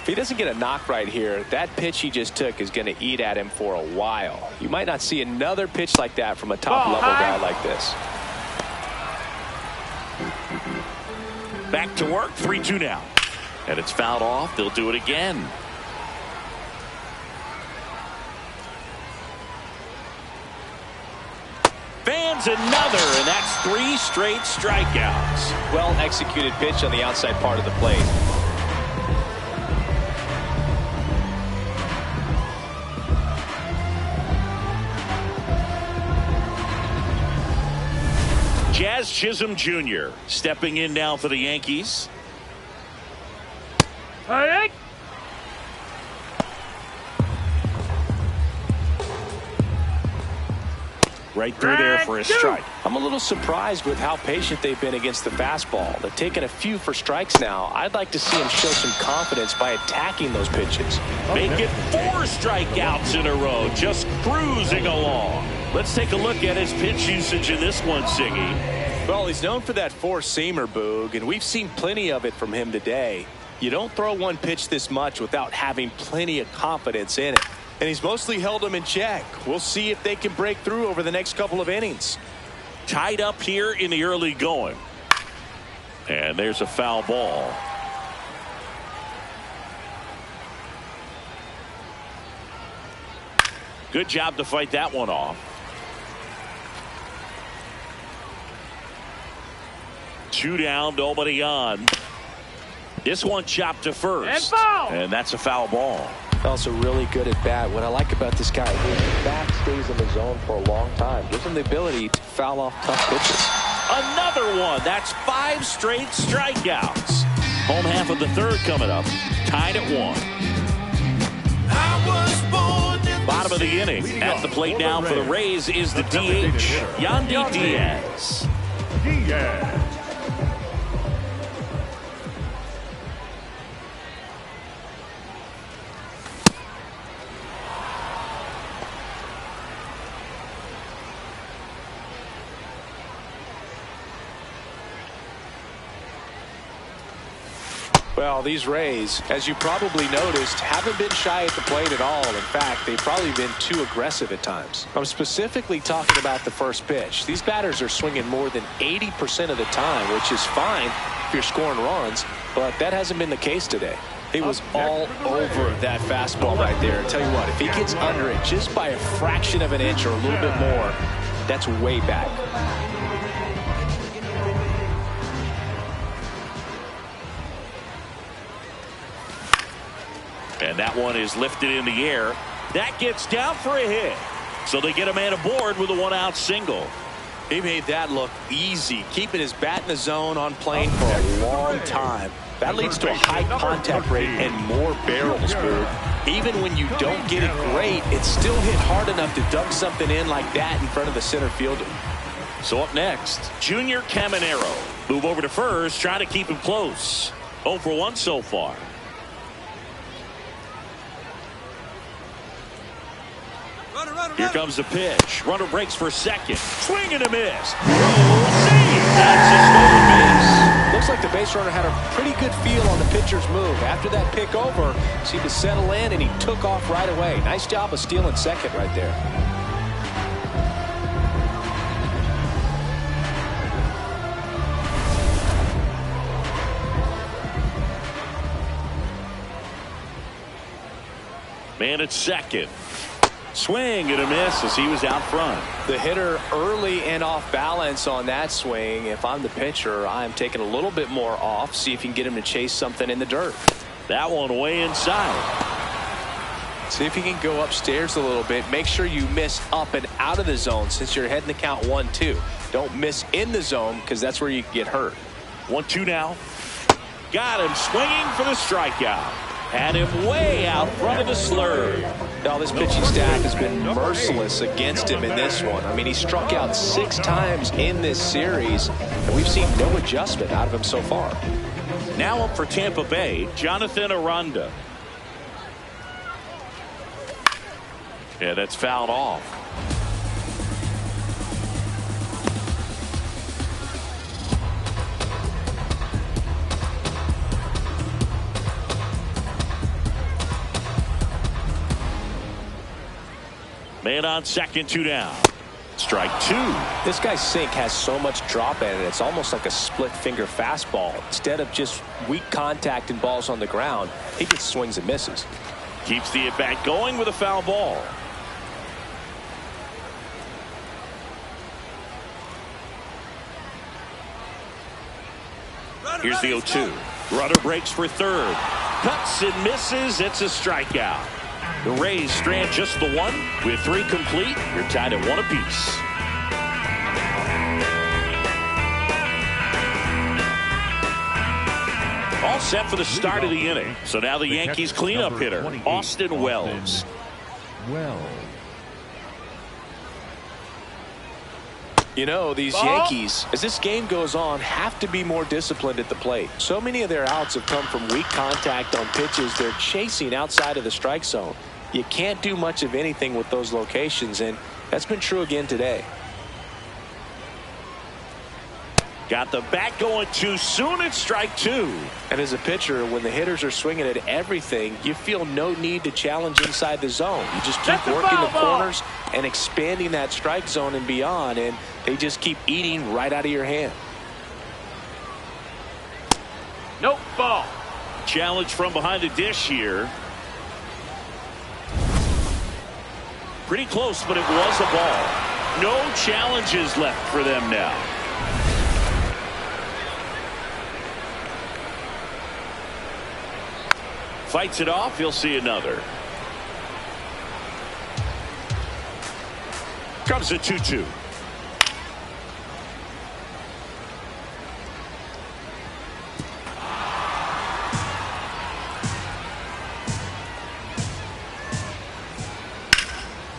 If he doesn't get a knock right here, that pitch he just took is going to eat at him for a while. You might not see another pitch like that from a top-level guy like this. Back to work, 3-2 now. And it's fouled off. They'll do it again. Fans another, and that's 3 straight strikeouts. Well executed pitch on the outside part of the plate. Jazz Chisholm Jr. stepping in now for the Yankees. Right through there for a strike. I'm a little surprised with how patient they've been against the fastball. They've taken a few for strikes now. I'd like to see him show some confidence by attacking those pitches. Make it 4 strikeouts in a row, just cruising along. Let's take a look at his pitch usage in this one, Siggy. Well, he's known for that four-seamer, Boog, and we've seen plenty of it from him today. You don't throw one pitch this much without having plenty of confidence in it. And he's mostly held them in check. We'll see if they can break through over the next couple of innings. Tied up here in the early going. And there's a foul ball. Good job to fight that one off. 2 down, nobody on. This one chopped to first. And that's a foul ball. Also really good at bat. What I like about this guy is the bat stays in the zone for a long time. Gives him the ability to foul off tough pitches. Another one. That's 5 straight strikeouts. Home half of the third coming up. Tied at 1. Bottom of the inning. At the plate now for the Rays is the DH, Yandy Diaz. Well, these Rays, as you probably noticed, haven't been shy at the plate at all. In fact, they've probably been too aggressive at times. I'm specifically talking about the first pitch. These batters are swinging more than 80% of the time, which is fine if you're scoring runs, but that hasn't been the case today. He was all over that fastball right there. Tell you what, if he gets under it just by a fraction of an inch or a little bit more, that's way back. And that one is lifted in the air. That gets down for a hit. So they get a man aboard with a 1-out single. He made that look easy, keeping his bat in the zone on plane for a long time. That leads to a high contact rate and more barrels, Boo. Even when you don't get it great, it's still hit hard enough to dunk something in like that in front of the center fielder. So up next, Junior Caminero. Move over to first, trying to keep him close. 0 for 1 so far. Here comes the pitch. Runner breaks for second. Swing and a miss. That's a stolen base. Looks like the base runner had a pretty good feel on the pitcher's move. After that pick over, seemed to settle in, and he took off right away. Nice job of stealing second right there. Man at second. Swing and a miss as he was out front. The hitter early and off balance on that swing. If I'm the pitcher, I'm taking a little bit more off. See if you can get him to chase something in the dirt. That one way inside. See if you can go upstairs a little bit. Make sure you miss up and out of the zone since you're heading to count 1-2. Don't miss in the zone because that's where you get hurt. 1-2 now. Got him swinging for the strikeout. Had him way out front of the slurve. Now this pitching staff has been merciless against him in this one. I mean, he struck out 6 times in this series, and we've seen no adjustment out of him so far. Now up for Tampa Bay, Jonathan Aranda. Yeah, that's fouled off. Man on second, 2 down. Strike 2. This guy's sink has so much drop in it. It's almost like a split finger fastball. Instead of just weak contact and balls on the ground, he gets swings and misses. Keeps the at bat going with a foul ball. Here's the 0-2. Runner breaks for third. Cuts and misses. It's a strikeout. The Rays strand just the 1 with 3 complete. You're tied at 1 apiece. All set for the start of the inning. So now the Yankees cleanup hitter, Austin Wells. You know, these Yankees, as this game goes on, have to be more disciplined at the plate. So many of their outs have come from weak contact on pitches they're chasing outside of the strike zone. You can't do much of anything with those locations, and that's been true again today. Got the bat going too soon. It's strike two. And as a pitcher, when the hitters are swinging at everything, you feel no need to challenge inside the zone. You just keep working the corners and expanding that strike zone and beyond, and they just keep eating right out of your hand. Nope, ball. Challenge from behind the dish here. Pretty close, but it was a ball. No challenges left for them now. Fights it off. He'll see another. Comes a 2-2.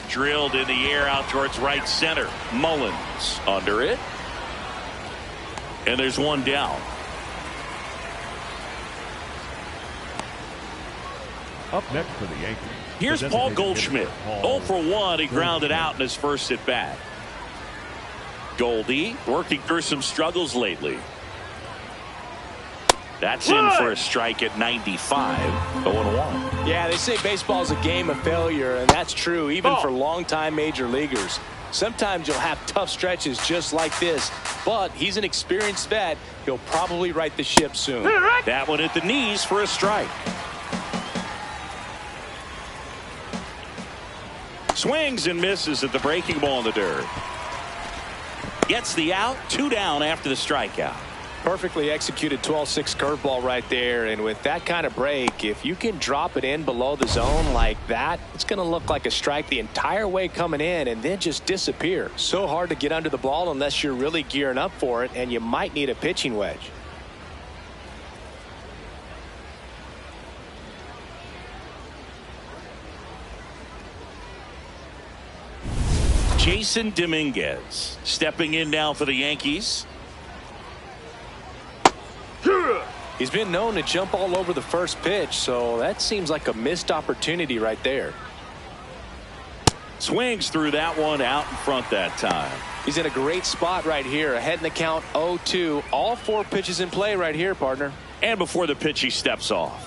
Drilled in the air out towards right center. Mullins under it. And there's one down. Up next for the Yankees. Here's Paul Goldschmidt. 0 for 1. He grounded out in his first at bat. Goldie working through some struggles lately. That's in for a strike at 95. 0-1. Yeah, they say baseball is a game of failure, and that's true even for longtime major leaguers. Sometimes you'll have tough stretches just like this, but he's an experienced vet. He'll probably right the ship soon. That one at the knees for a strike. Swings and misses at the breaking ball in the dirt. Gets the out. 2 down after the strikeout. Perfectly executed 12-6 curveball right there, and with that kind of break, if you can drop it in below the zone like that, it's going to look like a strike the entire way coming in and then just disappear. So hard to get under the ball unless you're really gearing up for it, and you might need a pitching wedge. Jason Dominguez stepping in now for the Yankees. He's been known to jump all over the first pitch, so that seems like a missed opportunity right there. Swings through that one out in front that time. He's in a great spot right here, ahead in the count 0-2. All 4 pitches in play right here, partner. And before the pitch, he steps off.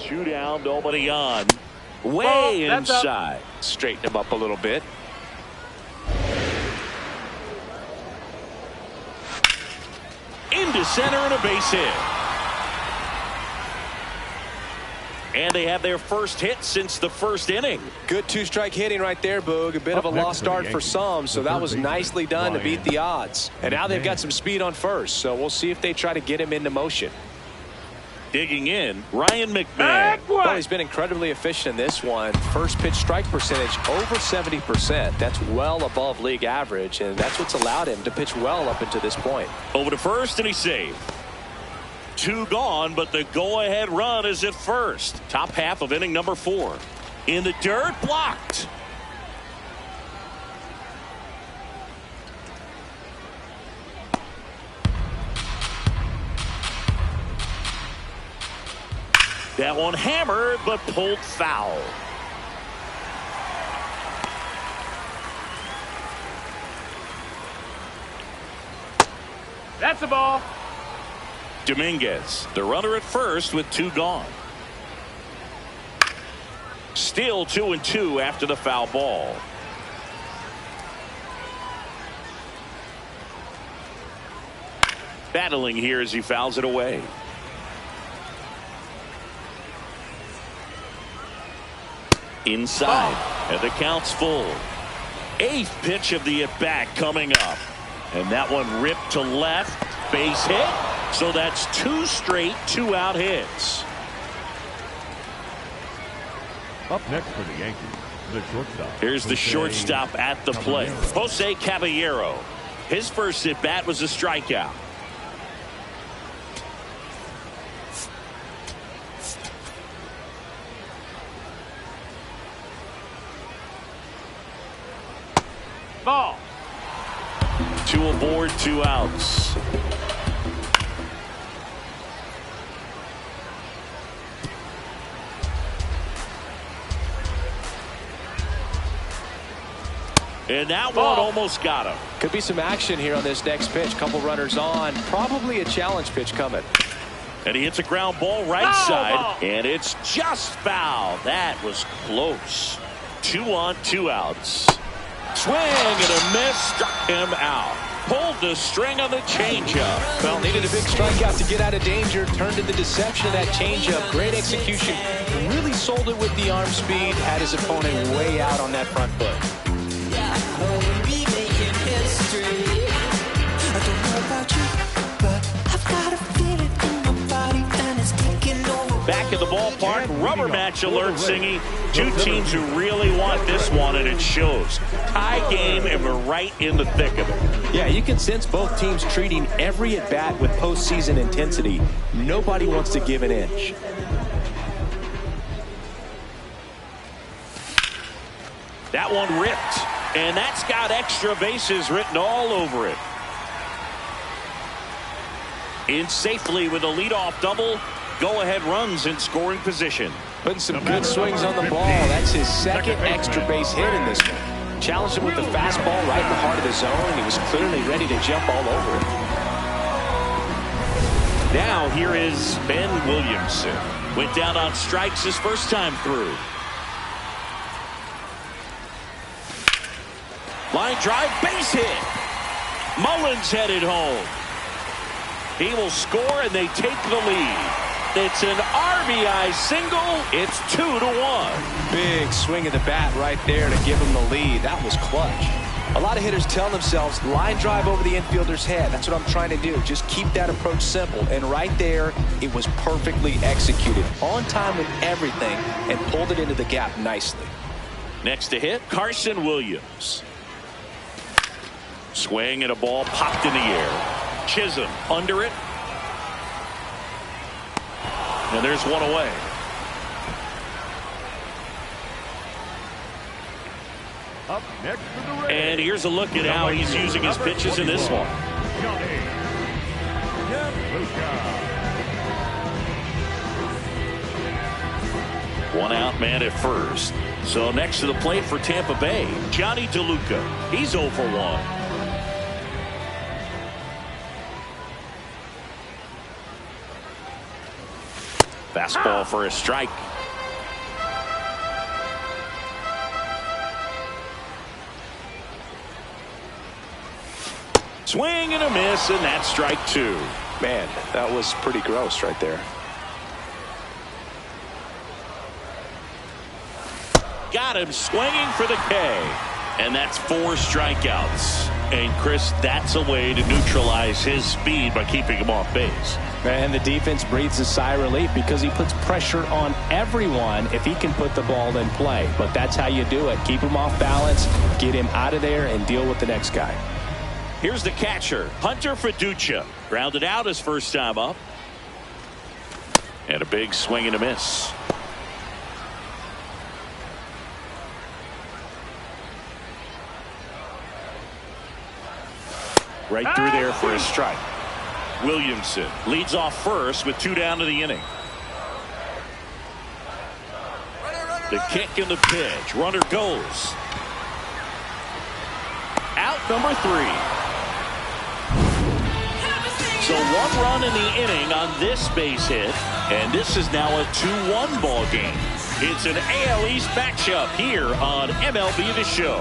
2 down, nobody on. Way inside. Straighten him up a little bit. Into center and a base hit. And they have their first hit since the first inning. Good 2-strike hitting right there, Boog. A bit of a lost start for some, so that was nicely done to beat the odds. And now they've got some speed on first, so we'll see if they try to get him into motion. Digging in, Ryan McMahon. Well, he's been incredibly efficient in this one. First pitch strike percentage over 70%. That's well above league average, and that's what's allowed him to pitch well up until this point. Over to first, and he's saved. 2 gone, but the go-ahead run is at first. Top half of inning number 4. In the dirt, blocked. That one hammered, but pulled foul. That's a ball. Dominguez, the runner at first with 2 gone. Still 2-2 after the foul ball. Battling here as he fouls it away. Inside, and the count's full. 8th pitch of the at-bat coming up. And that one ripped to left, base hit. So that's 2 straight 2-out hits. Up next for the Yankees, the shortstop. Here's the shortstop at the plate, Jose Caballero. His first at-bat was a strikeout. Ball. 2 aboard, 2 outs. And that one almost got him. Could be some action here on this next pitch. Couple runners on. Probably a challenge pitch coming. And he hits a ground ball right side. And it's just foul. That was close. 2 on, 2 outs. Swing and a miss. Struck him out. Pulled the string on the changeup. Well, needed a big strikeout to get out of danger. Turned to the deception of that changeup. Great execution. Really sold it with the arm speed. Had his opponent way out on that front foot. Back in the ballpark, rubber match alert, Singy. Two teams who really want this one, and it shows. Tie game, and we're right in the thick of it. Yeah, you can sense both teams treating every at-bat with postseason intensity. Nobody wants to give an inch. That one ripped, and that's got extra bases written all over it. In safely with a leadoff double. Go-ahead runs in scoring position. Putting some good swings on the ball. That's his second extra base hit in this one. Challenged him with the fastball right in the heart of the zone, and he was clearly ready to jump all over it. Now here is Ben Williamson. Went down on strikes his first time through. Line drive, base hit. Mullins headed home. He will score, and they take the lead. It's an RBI single. It's 2-1. Big swing of the bat right there to give him the lead. That was clutch. A lot of hitters tell themselves, line drive over the infielder's head. That's what I'm trying to do. Just keep that approach simple. And right there, it was perfectly executed. On time with everything, and pulled it into the gap nicely. Next to hit, Carson Williams. Swing and a ball popped in the air. Chisholm under it. And there's one away. Up next for the Rays. And here's a look at how he's using his pitches in this one. One out man at first. So next to the plate for Tampa Bay, Johnny DeLuca. He's 0 for 1. Fastball for a strike. Swing and a miss, and that's strike 2. Man, that was pretty gross right there. Got him swinging for the K. And that's 4 strikeouts. And Chris, that's a way to neutralize his speed by keeping him off base. And the defense breathes a sigh of relief because he puts pressure on everyone if he can put the ball in play. But that's how you do it. Keep him off balance, get him out of there, and deal with the next guy. Here's the catcher, Hunter Fiducia. Grounded out his first time up. And a big swing and a miss. Right through there for a strike. Williamson leads off first with 2 down to the inning. The kick and the pitch. Runner goes. Out number 3. So 1 run in the inning on this base hit. And this is now a 2-1 ball game. It's an AL East matchup here on MLB The Show.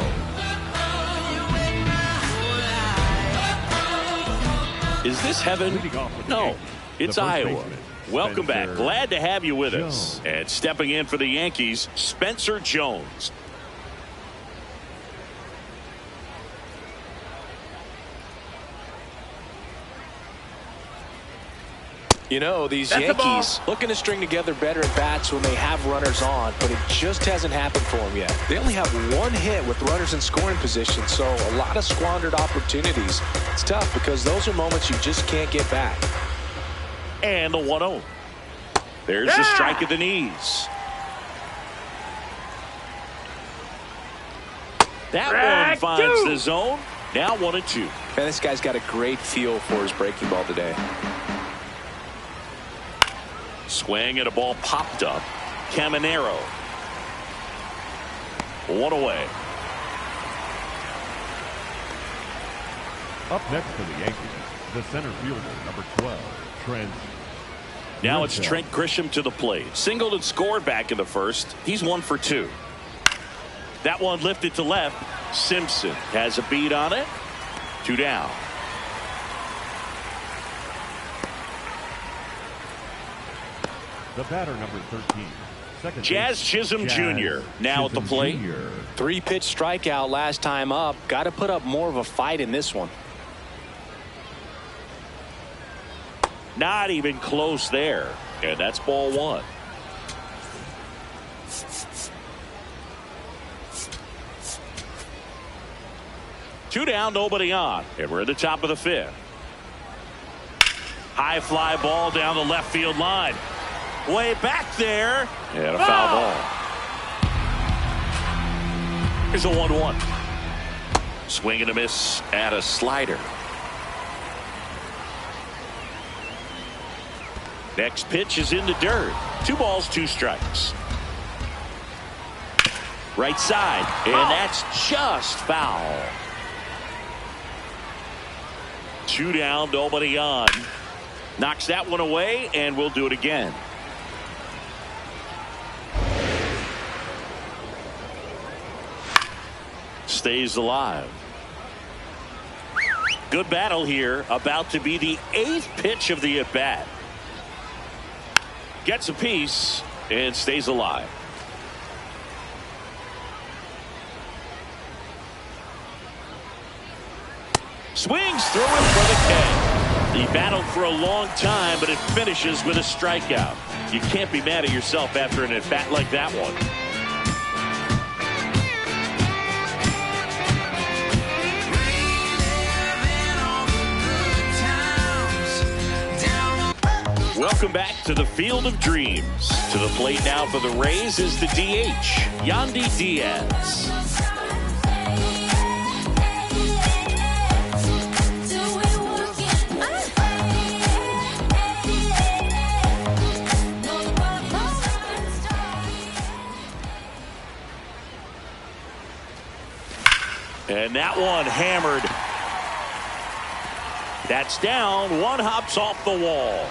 Is this heaven? No, it's Iowa. Welcome back. Glad to have you with us. And stepping in for the Yankees, Spencer Jones. You know, these Yankees looking to string together better at bats when they have runners on, but it just hasn't happened for them yet. They only have 1 hit with runners in scoring position, so a lot of squandered opportunities. It's tough because those are moments you just can't get back. And the 1-0. There's the strike at the knees. That one finds the zone. Now 1-2. Man, this guy's got a great feel for his breaking ball today. Swing and a ball popped up. Caminero. 1 away. Up next for the Yankees, the center fielder, number 12, Trent. Now it's Trent Grisham to the plate. Singled and scored back in the first. He's 1 for 2. That one lifted to left. Simpson has a beat on it. 2 down. The batter, number 13. Jazz Chisholm Jr. now at the plate. 3-pitch strikeout last time up. Got to put up more of a fight in this one. Not even close there. And that's ball 1. Two down, nobody on. And we're at the top of the 5th. High fly ball down the left field line. Way back there. And a foul ball. Here's a 1-1. Swing and a miss at a slider. Next pitch is in the dirt. 2 balls, 2 strikes. Right side. And that's just foul. 2 down, nobody on. Knocks that one away, and we'll do it again. Stays alive. Good battle here. About to be the 8th pitch of the at-bat. Gets a piece and stays alive. Swings through it for the K. He battled for a long time, but it finishes with a strikeout. You can't be mad at yourself after an at-bat like that one. Welcome back to the Field of Dreams. To the plate now for the Rays is the DH, Yandy Diaz. And that one hammered. That's down. One hops off the wall.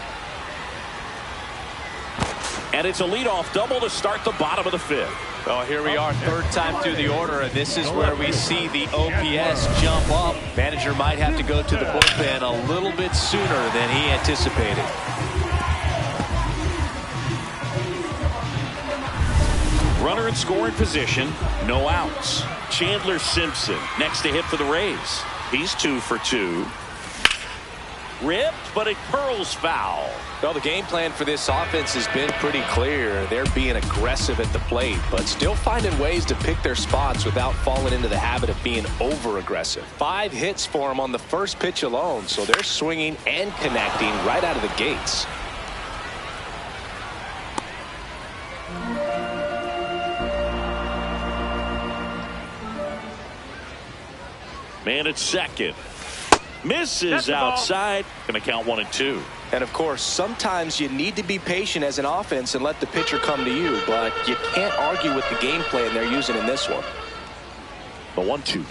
And it's a leadoff double to start the bottom of the 5th. Well, here we are, 3rd time through the order, and this is where we see the OPS jump up. Manager might have to go to the bullpen a little bit sooner than he anticipated. Runner in scoring position, no outs. Chandler Simpson next to hit for the Rays. He's 2 for 2. Ripped, but it curls foul. Well, the game plan for this offense has been pretty clear. They're being aggressive at the plate, but still finding ways to pick their spots without falling into the habit of being over-aggressive. 5 hits for them on the first pitch alone, so they're swinging and connecting right out of the gates. Man at second. Misses outside. Going to count 1 and 2. And of course, sometimes you need to be patient as an offense and let the pitcher come to you, but you can't argue with the game plan they're using in this one. The 1-2.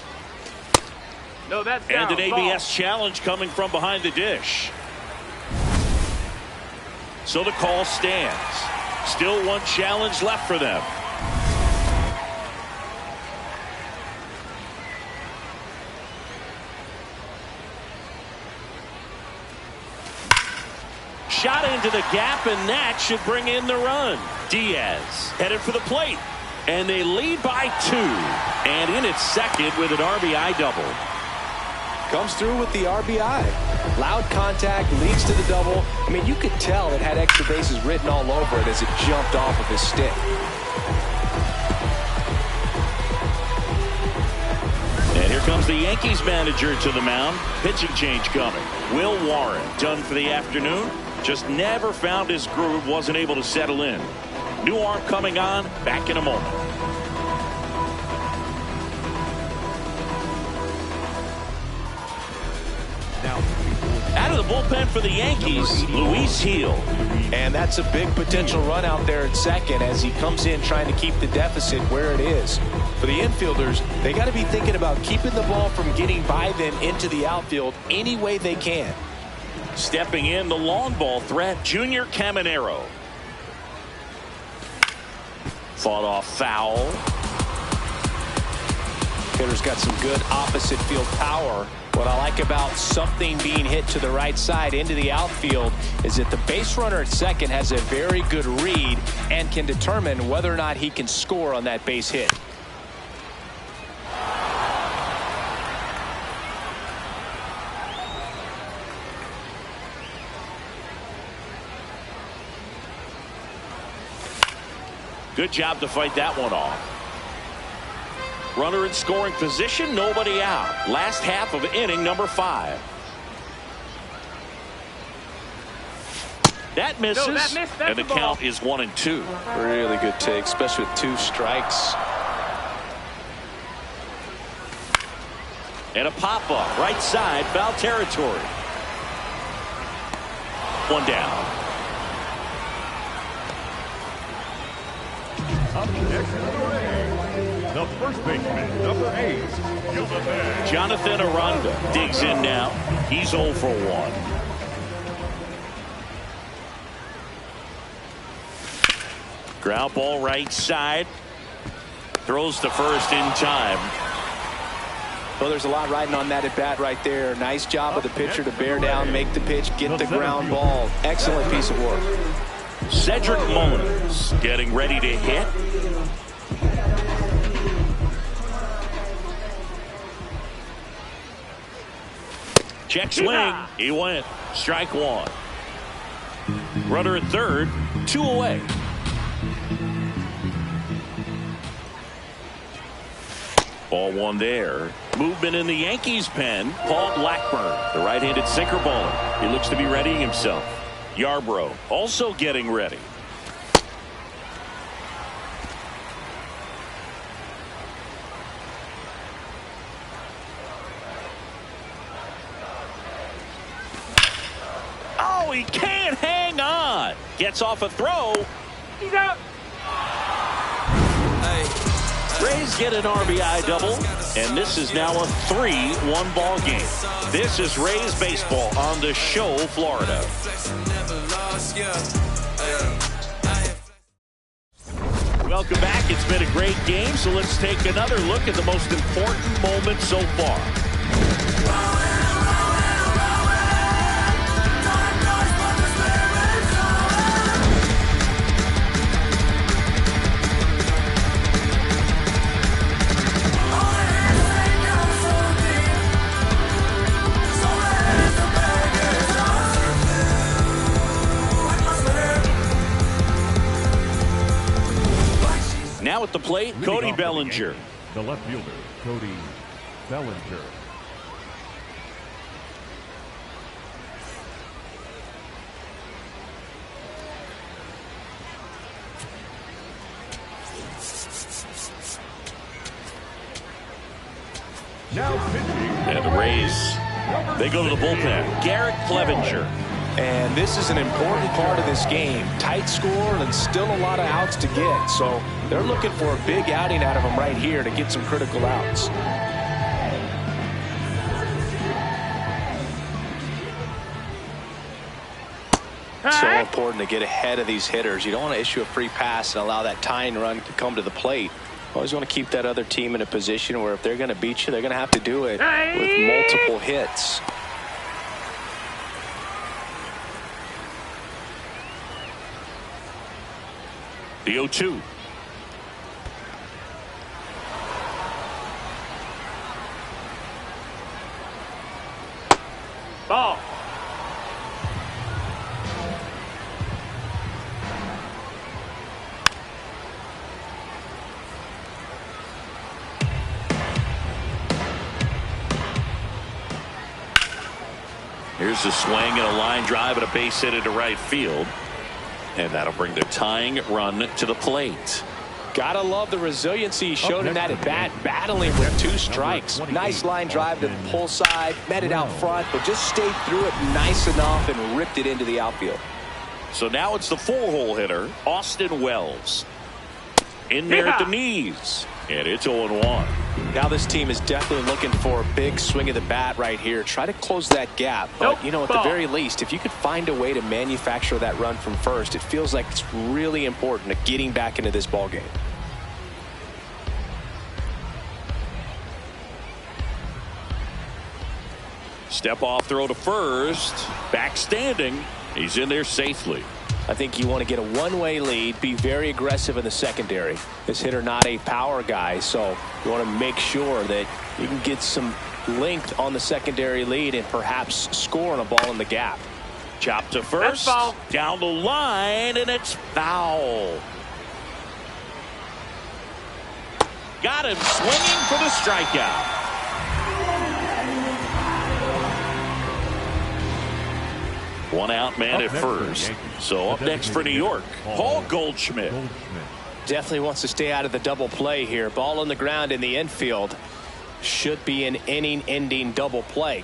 No, that's and down. An ABS challenge coming from behind the dish. So the call stands. Still 1 challenge left for them. Shot into the gap, and that should bring in the run. Diaz headed for the plate, and they lead by 2. And in at second with an RBI double. Comes through with the RBI. Loud contact, leads to the double. I mean, you could tell it had extra bases written all over it as it jumped off of his stick. And here comes the Yankees manager to the mound. Pitching change coming. Will Warren done for the afternoon. Just never found his groove, wasn't able to settle in. New arm coming on, back in a moment. Now, out of the bullpen for the Yankees, Luis Gil. And that's a big potential run out there at second as he comes in trying to keep the deficit where it is. For the infielders, they got to be thinking about keeping the ball from getting by them into the outfield any way they can. Stepping in, the long ball threat, Junior Caminero. Fought off foul. Hitter's got some good opposite field power. What I like about something being hit to the right side into the outfield is that the base runner at second has a very good read and can determine whether or not he can score on that base hit. Good job to fight that one off. Runner in scoring position, nobody out. Last half of inning number 5. That misses, no, that missed. and the count is 1-2. Really good take, especially with 2 strikes. And a pop-up, right side, foul territory. 1 down. Up next for the Rays, the first baseman, number 8, Jonathan Aranda digs in now. He's 0 for 1. Ground ball right side. Throws to first in time. Well, there's a lot riding on that at bat right there. Nice job of the pitcher to bear down, make the pitch, get the ground ball. Excellent piece of work. Cedric Mullins getting ready to hit. Check swing. He went. Strike 1. Runner at third. 2 away. Ball 1 there. Movement in the Yankees pen. Paul Blackburn, the right-handed sinker baller. He looks to be readying himself. Yarbrough also getting ready. Oh, he can't hang on. Gets off a throw. He's out. Rays get an RBI double, and this is now a 3-1 ball game. This is Rays baseball on the Show, Florida. Welcome back. It's been a great game, so let's take another look at the most important moment so far. Now at the plate, Cody Bellinger. The left fielder, Cody Bellinger. Now pitching. And the Rays, they go to the bullpen. Garrett Clevenger. And this is an important part of this game. Tight score and still a lot of outs to get. So they're looking for a big outing out of them right here to get some critical outs. So important to get ahead of these hitters. You don't want to issue a free pass and allow that tying run to come to the plate. Always want to keep that other team in a position where if they're going to beat you, they're going to have to do it with multiple hits. The 0-2. Ball. Here's a swing and a line drive and a base hit into right field. And that'll bring the tying run to the plate. Gotta love the resiliency he showed in that at bat, battling with 2 strikes. Nice line drive to the pull side, met it out front, but just stayed through it nice enough and ripped it into the outfield. So now it's the 4-hole hitter, Austin Wells. In there at the knees. And it's 0-1. Now this team is definitely looking for a big swing of the bat right here. Try to close that gap. But, you know, at the very least, if you could find a way to manufacture that run from first, it feels like it's really important to getting back into this ball game. Step off throw to first. Back standing. He's in there safely. I think you want to get a one-way lead, be very aggressive in the secondary. This hitter not a power guy, so you want to make sure that you can get some length on the secondary lead and perhaps score on a ball in the gap. Chop to first. Down the line, and it's foul. Got him swinging for the strikeout. One out man at first. So up next for New York, Paul Goldschmidt. Definitely wants to stay out of the double play here. Ball on the ground in the infield. Should be an inning-ending double play.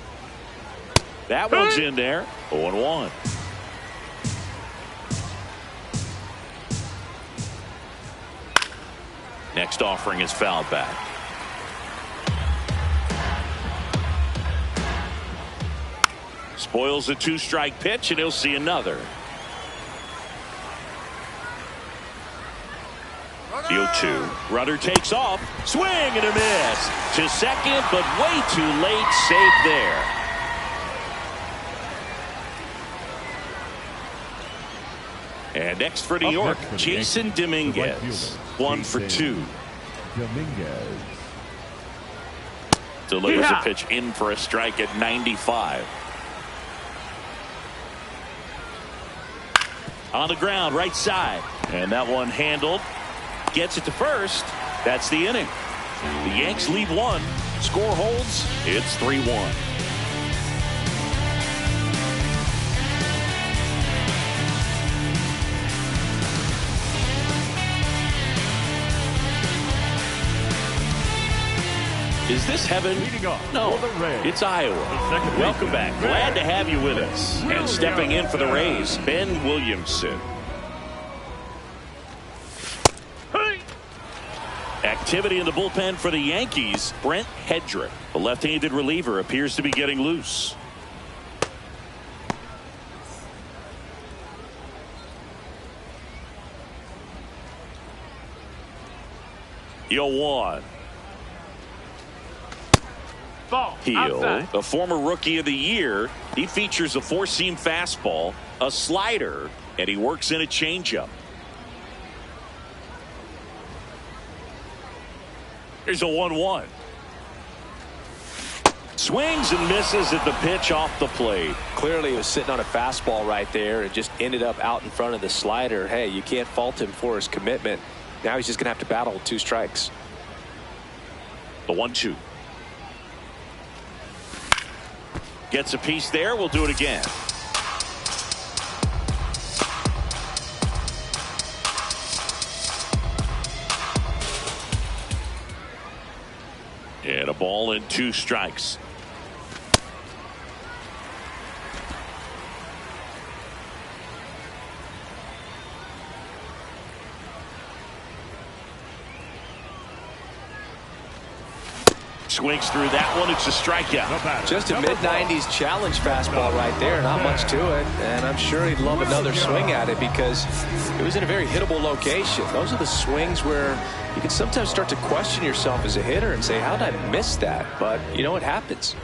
That one's in there. 0-1. Next offering is fouled back. Spoils a 2-strike pitch, and he'll see another. The 0-2. Runner takes off. Swing and a miss. To second, but way too late. Safe there. And next for New York, Jason Dominguez. 1 for 2. Dominguez. Delivers a pitch in for a strike at 95. On the ground, right side. And that one handled. Gets it to first. That's the inning. The Yanks lead 1. Score holds. It's 3-1. Is this heaven? No, it's Iowa. Welcome back. Glad to have you with us. And stepping in for the Rays, Ben Williamson. Activity in the bullpen for the Yankees. Brent Hedrick, the left-handed reliever, appears to be getting loose. Yo-1. Heel, a former rookie of the year. He features a 4-seam fastball, a slider, and he works in a changeup. Here's a 1-1. Swings and misses at the pitch off the plate. Clearly he was sitting on a fastball right there and just ended up out in front of the slider. Hey, you can't fault him for his commitment. Now he's just going to have to battle with 2 strikes. The 1-2. Gets a piece there. We'll do it again. And a ball and 2 strikes. Swings through that one. It's a strikeout. Just a mid-90s challenge fastball right there. Not much to it. And I'm sure he'd love another swing at it because it was in a very hittable location. Those are the swings where you can sometimes start to question yourself as a hitter and say, how did I miss that? But, you know, it happens.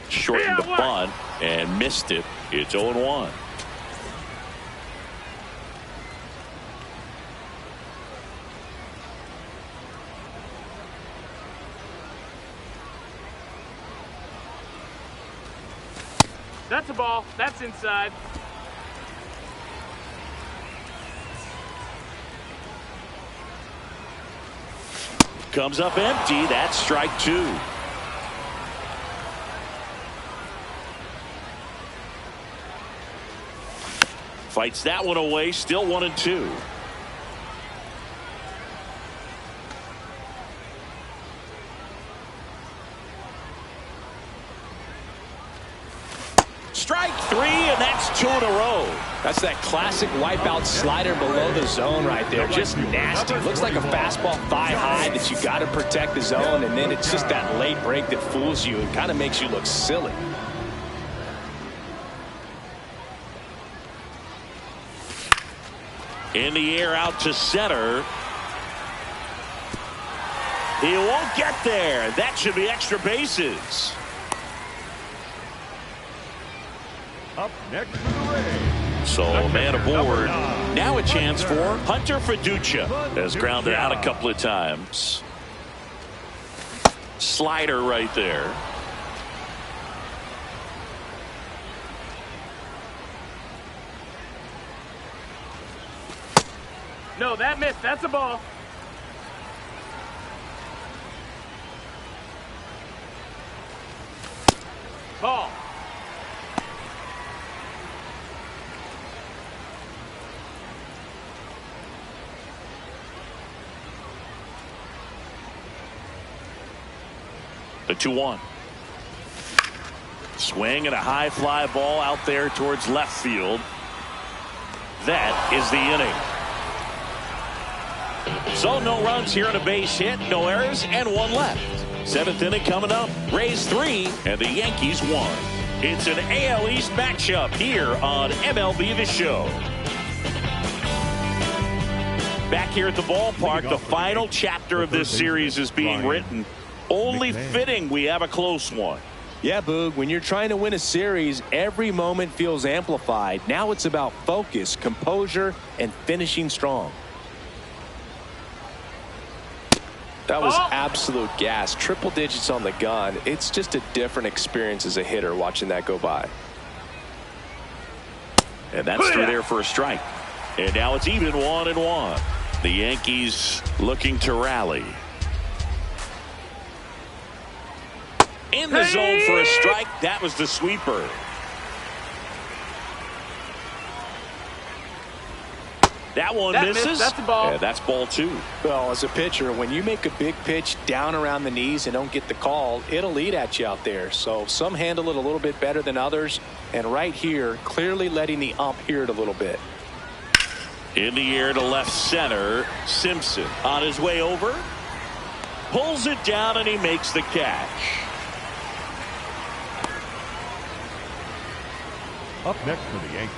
Shortened the bunt and missed it. It's 0-1. That's a ball. That's inside. Comes up empty. That's strike 2. Fights that one away. Still 1-2. strike three, and that's 2 in a row. That's that classic wipeout slider below the zone right there. Just nasty. Looks like a fastball thigh high that you got to protect the zone, and then it's just that late break that fools you. It kind of makes you look silly. In the air out to center. He won't get there. That should be extra bases. Up next for the Rays. So a man aboard. Now a chance for Hunter Fiducia. Has grounded out a couple of times. Slider right there. No, that missed. That's a ball. Ball. The 2-1. Swing and a high fly ball out there towards left field. That is the inning. So no runs here on a base hit, no errors, and 1 left. 7th inning coming up. Rays 3 and the Yankees 1. It's an AL East matchup here on MLB The Show. Back here at the ballpark, the final chapter of this series is being written. Only fitting we have a close one. Yeah, Boog, when you're trying to win a series, every moment feels amplified. Now it's about focus, composure, and finishing strong. That was absolute gas. Triple digits on the gun. It's just a different experience as a hitter watching that go by. And that's through there for a strike. And now it's even 1-1. The Yankees looking to rally. In the zone for a strike. That was the sweeper. That one misses. That's the ball. Yeah, that's ball 2. Well, as a pitcher, when you make a big pitch down around the knees and don't get the call, it'll eat at you out there. So some handle it a little bit better than others. And right here, clearly letting the ump hear it a little bit. In the air to left center. Simpson on his way over. Pulls it down and he makes the catch. Up next for the Yankees,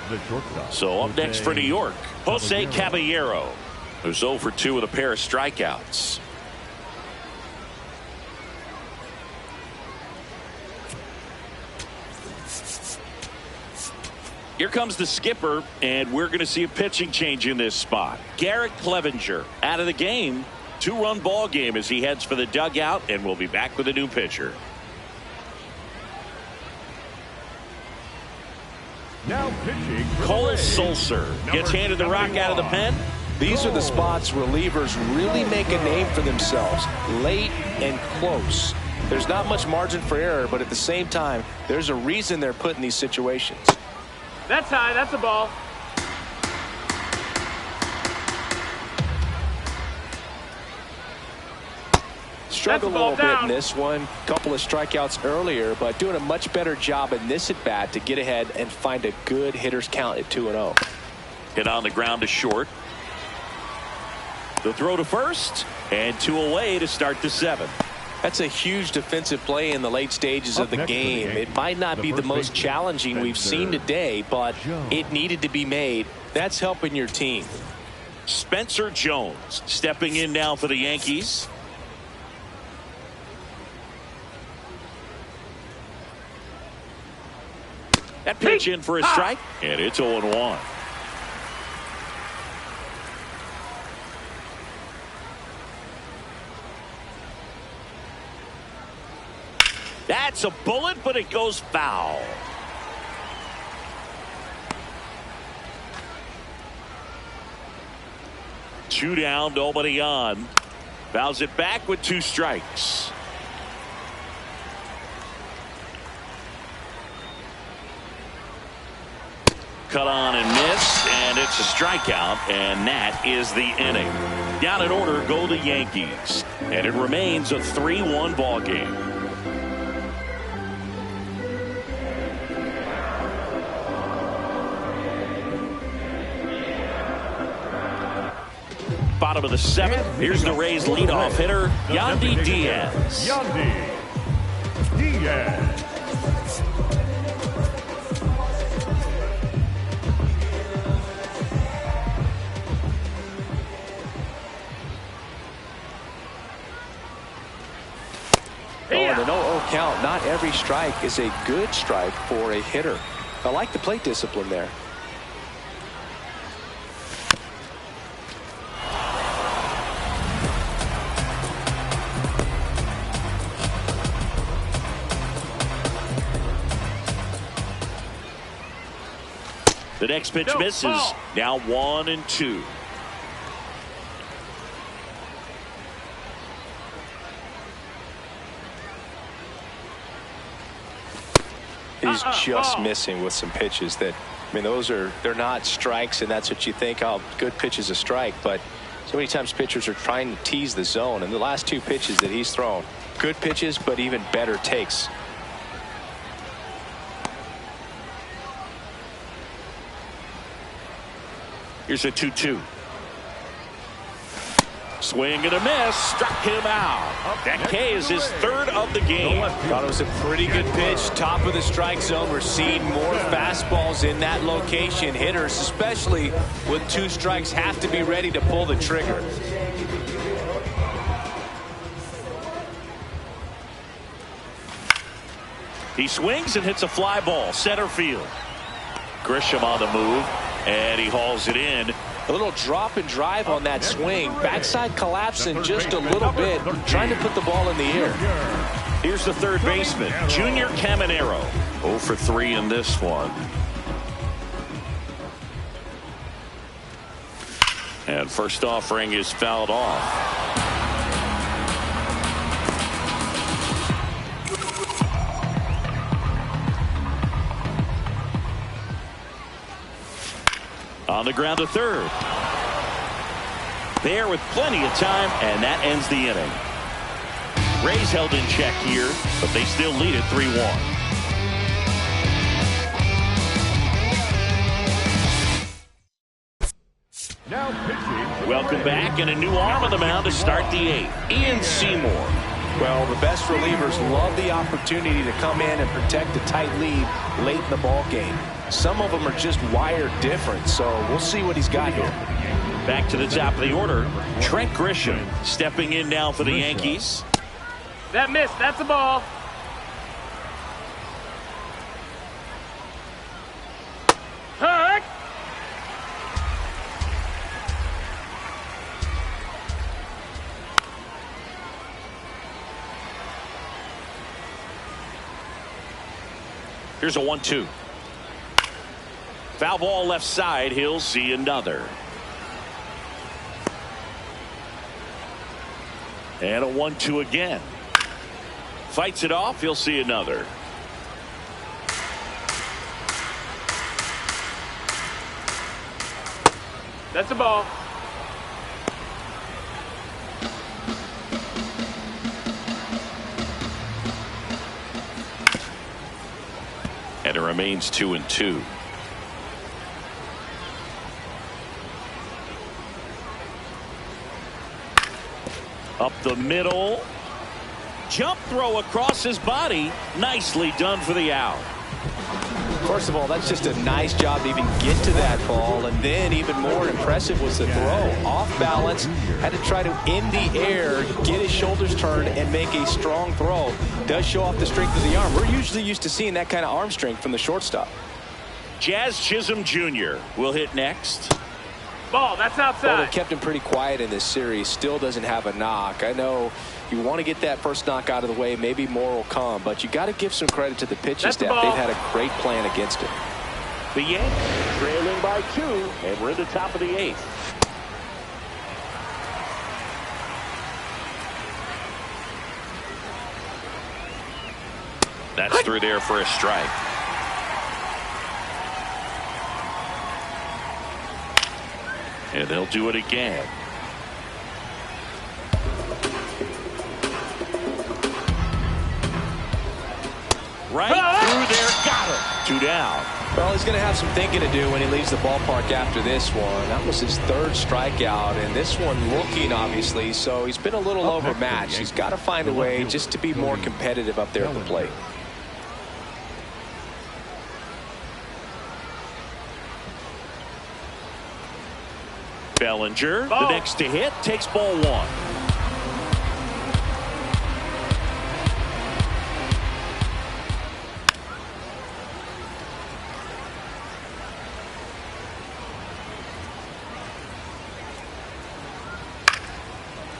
the shortstop. So up next for New York, Jose Caballero, who's 0 for 2 with a pair of strikeouts. Here comes the skipper, and we're going to see a pitching change in this spot. Garrett Clevenger out of the game. 2-run ball game as he heads for the dugout, and we'll be back with a new pitcher. Now pitching for Cole the Rays, Sulser gets handed the rock out of the pen. These are the spots relievers really make a name for themselves. Late and close. There's not much margin for error, but at the same time, there's a reason they're put in these situations. That's high. That's a ball. Struggled a little bit in this one. Couple of strikeouts earlier, but doing a much better job in this at bat to get ahead and find a good hitter's count at 2-0. Hit on the ground to short. The throw to first, and 2 away to start the 7th. That's a huge defensive play in the late stages of the game. It might not be the most challenging we've seen today, but it needed to be made. That's helping your team. Spencer Jones stepping in now for the Yankees. That pitch in for a strike, and it's 0-1. That's a bullet, but it goes foul. Two down, nobody on. Fouls it back with 2 strikes. Cut on and missed, and it's a strikeout, and that is the inning. Down in order go the Yankees, and it remains a 3-1 ball game. bottom of the seventh. Here's the Rays leadoff hitter, Yandy Diaz. Yandy Diaz. Oh, the 0-0 count. Not every strike is a good strike for a hitter. I like the plate discipline there. The next pitch misses. Ball. Now 1-2. He's just missing with some pitches that, I mean, they're not strikes, and that's what you think, oh, good pitch is a strike. But so many times pitchers are trying to tease the zone, and the last two pitches that he's thrown, good pitches, but even better takes. Here's a 2-2. Swing and a miss. Struck him out. That K is his third of the game. Thought it was a pretty good pitch. Top of the strike zone. We're seeing more fastballs in that location. Hitters, especially with 2 strikes, have to be ready to pull the trigger. He swings and hits a fly ball. Center field. Grisham on the move. And he hauls it in. A little drop and drive on that swing. Backside collapsing just a little bit. Trying to put the ball in the air. Here's the third baseman, Junior Caminero. 0 for 3 in this one. And first offering is fouled off. On the ground to third. There with plenty of time, and that ends the inning. Rays held in check here, but they still lead it 3-1. Now pitching. Welcome back, and a new arm on the mound to start the 8th. Ian Seymour. Well, the best relievers love the opportunity to come in and protect a tight lead late in the ball game. Some of them are just wired different, so we'll see what he's got here. Back to the top of the order, Trent Grisham stepping in now for the Yankees. That missed. That's a ball. Hurt. Here's a 1-2. Foul ball left side. He'll see another. And a 1-2 again. Fights it off. He'll see another. That's a ball. And it remains 2-2. Up the middle. Jump throw across his body. Nicely done for the out. First of all, that's just a nice job to even get to that ball. And then even more impressive was the throw. Off balance. Had to try to, in the air, get his shoulders turned and make a strong throw. Does show off the strength of the arm. We're usually used to seeing that kind of arm strength from the shortstop. Jazz Chisholm Jr. will hit next. Ball. That's outside. Well, they've kept him pretty quiet in this series. Still doesn't have a knock. I know you want to get that first knock out of the way. Maybe more will come, but you got to give some credit to the pitching staff. They've had a great plan against it. The Yankees trailing by 2, and we're at the top of the 8th. That's through there for a strike. And they'll do it again. Right through there, got him. 2 down. Well, he's going to have some thinking to do when he leaves the ballpark after this one. That was his third strikeout, and this one looking, obviously, so he's been a little overmatched. He's got to find a way just to be more competitive up there at the plate. Bellinger, the next to hit, takes ball one.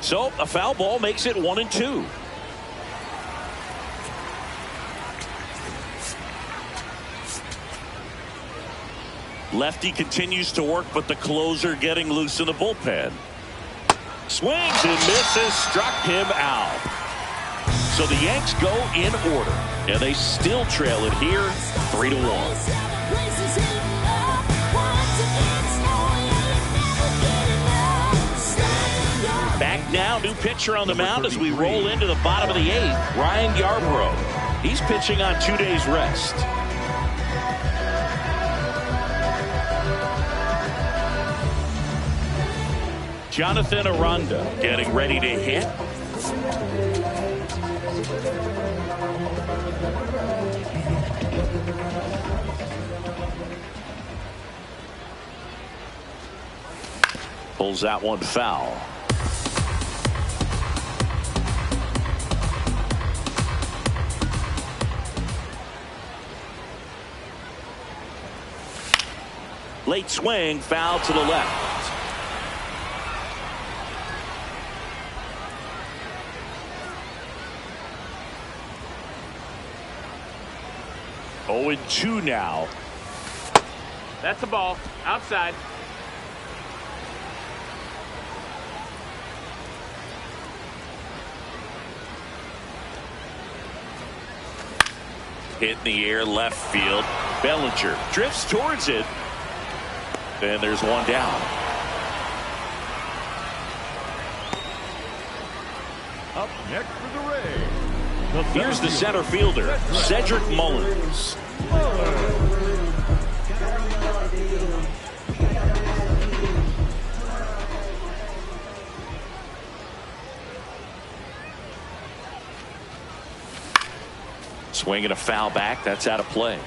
So a foul ball makes it 1-2. Lefty continues to work, but the closer getting loose in the bullpen. Swings and misses, struck him out. So the Yanks go in order, and they still trail it here 3-1. Back now, new pitcher on the mound as we roll into the bottom of the 8th, Ryan Yarbrough. He's pitching on 2 days rest. Jonathan Aranda getting ready to hit. Pulls that one foul. Late swing, foul to the left. Oh, 0-2 now. That's a ball. Outside. Hit in the air, left field. Bellinger drifts towards it. And there's one down. Up next for the Rays. Here's the center fielder, Cedric Mullins. Swinging a foul back. That's out of play.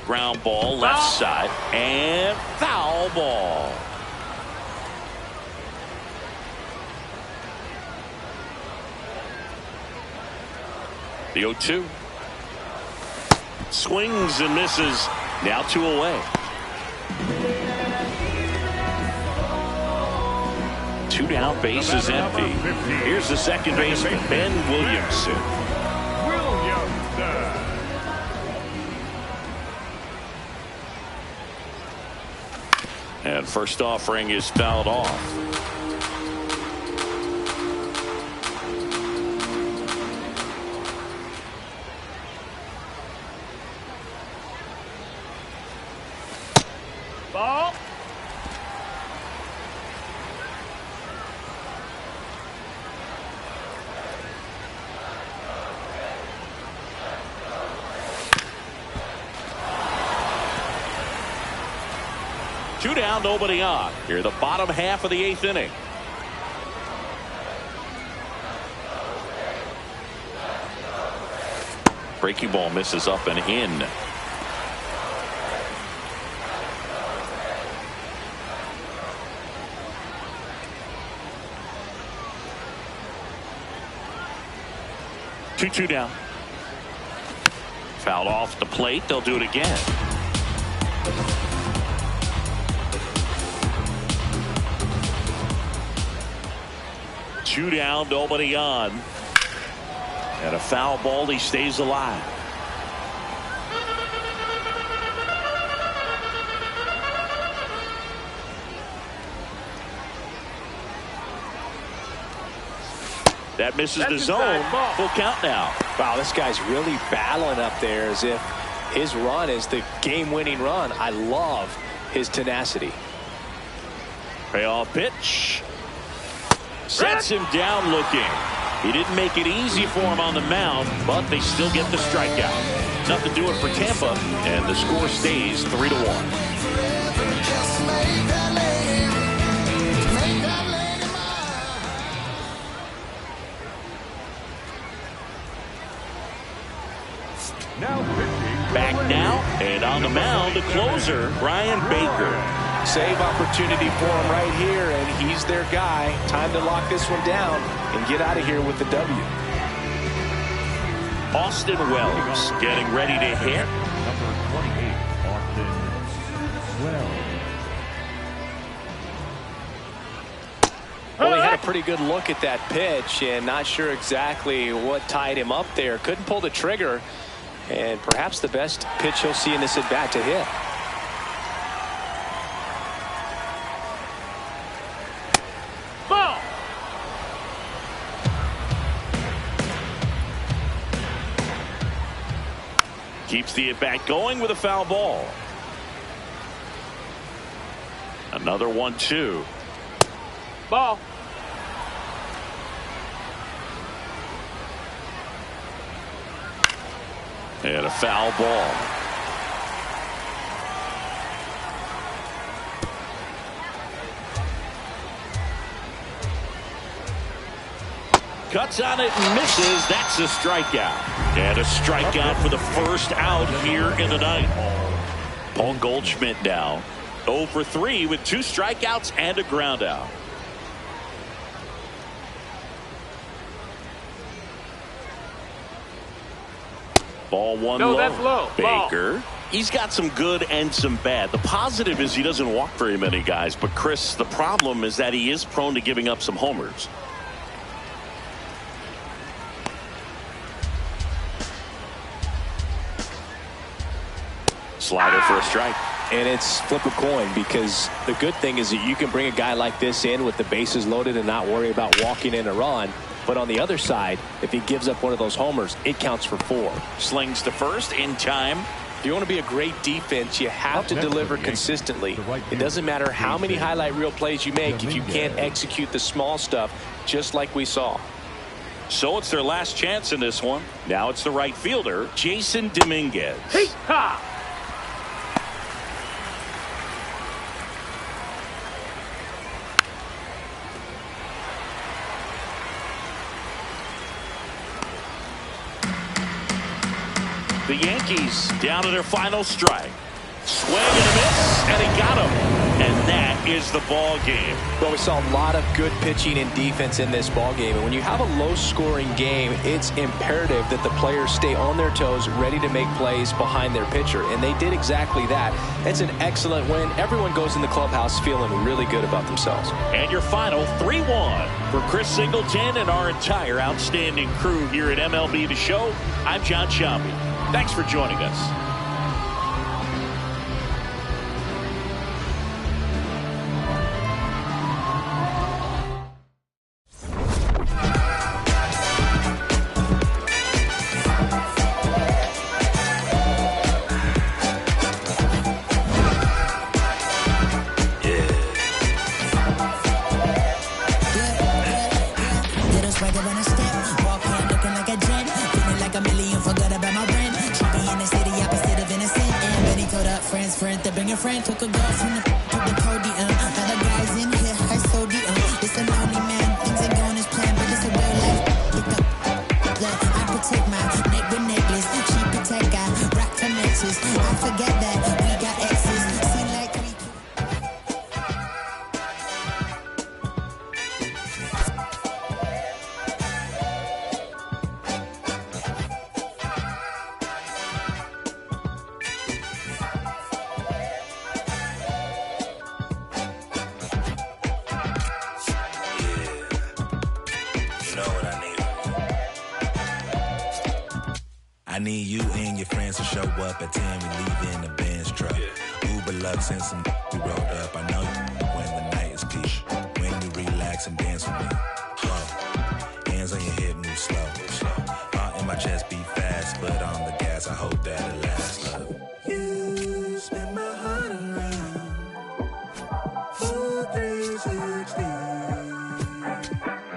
Ground ball left side and foul ball. The 0-2 swings and misses. Now 2 away. 2 down, base is empty. Here's the second baseman, Ben Williamson. And first offering is fouled off. Ball. Two down, nobody on. Here, the bottom half of the 8th inning. Breaking ball misses up and in. Two down. Fouled off the plate. They'll do it again. Two down, nobody on. And a foul ball, he stays alive. That misses the zone. Full count now. Wow, this guy's really battling up there as if his run is the game-winning run. I love his tenacity. Payoff pitch. Sets him down looking. He didn't make it easy for him on the mound, but they still get the strikeout. Enough to do it for Tampa, and the score stays 3-1. Back now, and on the mound, the closer, Brian Baker. Save opportunity for him right here, and he's their guy. Time to lock this one down and get out of here with the W. Austin Wells getting ready to hit. Number 28, Austin Wells. Well, he had a pretty good look at that pitch and not sure exactly what tied him up there. Couldn't pull the trigger, and perhaps the best pitch he'll see in this at-bat to hit. Ball. Keeps the at-bat going with a foul ball. Another 1-2. Ball. And a foul ball. Cuts on it and misses. That's a strikeout. And a strikeout for the first out here in the ninth. Paul Goldschmidt now 0 for 3 with 2 strikeouts and a ground out. Ball one No, low. that's low. Baker. Ball. He's got some good and some bad. The positive is he doesn't walk very many guys. But, Chris, the problem is that he is prone to giving up some homers. Slider for a strike. And it's flip a coin, because the good thing is that you can bring a guy like this in with the bases loaded and not worry about walking in a run. But on the other side, if he gives up one of those homers, it counts for 4. Slings to first in time. If you want to be a great defense, you have to deliver consistently. It doesn't matter how many highlight reel plays you make if you can't execute the small stuff, just like we saw. So it's their last chance in this one. Now it's the right fielder, Jason Dominguez. Hey, ha! The Yankees down to their final strike. Swing and a miss, and he got him. And that is the ball game. Well, we saw a lot of good pitching and defense in this ball game. And when you have a low-scoring game, it's imperative that the players stay on their toes, ready to make plays behind their pitcher. And they did exactly that. It's an excellent win. Everyone goes in the clubhouse feeling really good about themselves. And your final 3-1 for Chris Singleton and our entire outstanding crew here at MLB The Show. I'm John Shambi. Thanks for joining us. Friend took a girl from the podium. Other guys in here are sodium. It's a lonely man. Things ain't going as planned, but it's a real life. Look, I protect my neck with necklace. She protect I rock for matches. I forget that we got exes. Seem like we. I need you and your friends to show up at 10. We leave in the Benz truck. Uber Lux and some we rolled up. I know you when the night is peak. When you relax and dance with me. Whoa. Hands on your hip, move slow. Heart in my chest beat fast, but on the gas, I hope that it lasts. You spin my heart around. 4, 3, 16.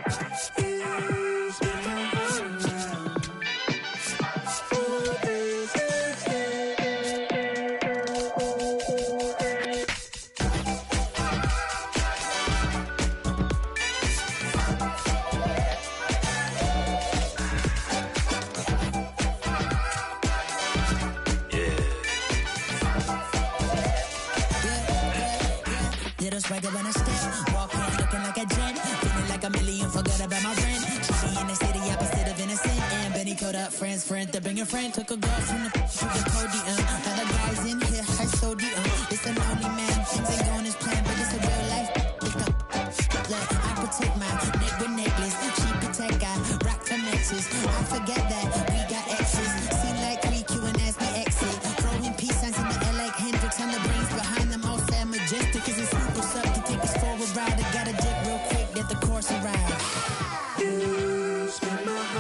like it when I step. Walk in looking like a gent. Feeling like a million, forgot about my rent. She in the city, opposite of innocent. And Benny called up friends, friend to bring a friend. Took a girl from the podium. Other guys in here, high sodium. It's a lonely man, things ain't going as planned, but it's a real life. Look, I protect my neck with necklace. She protect, I rock the matches. I forget that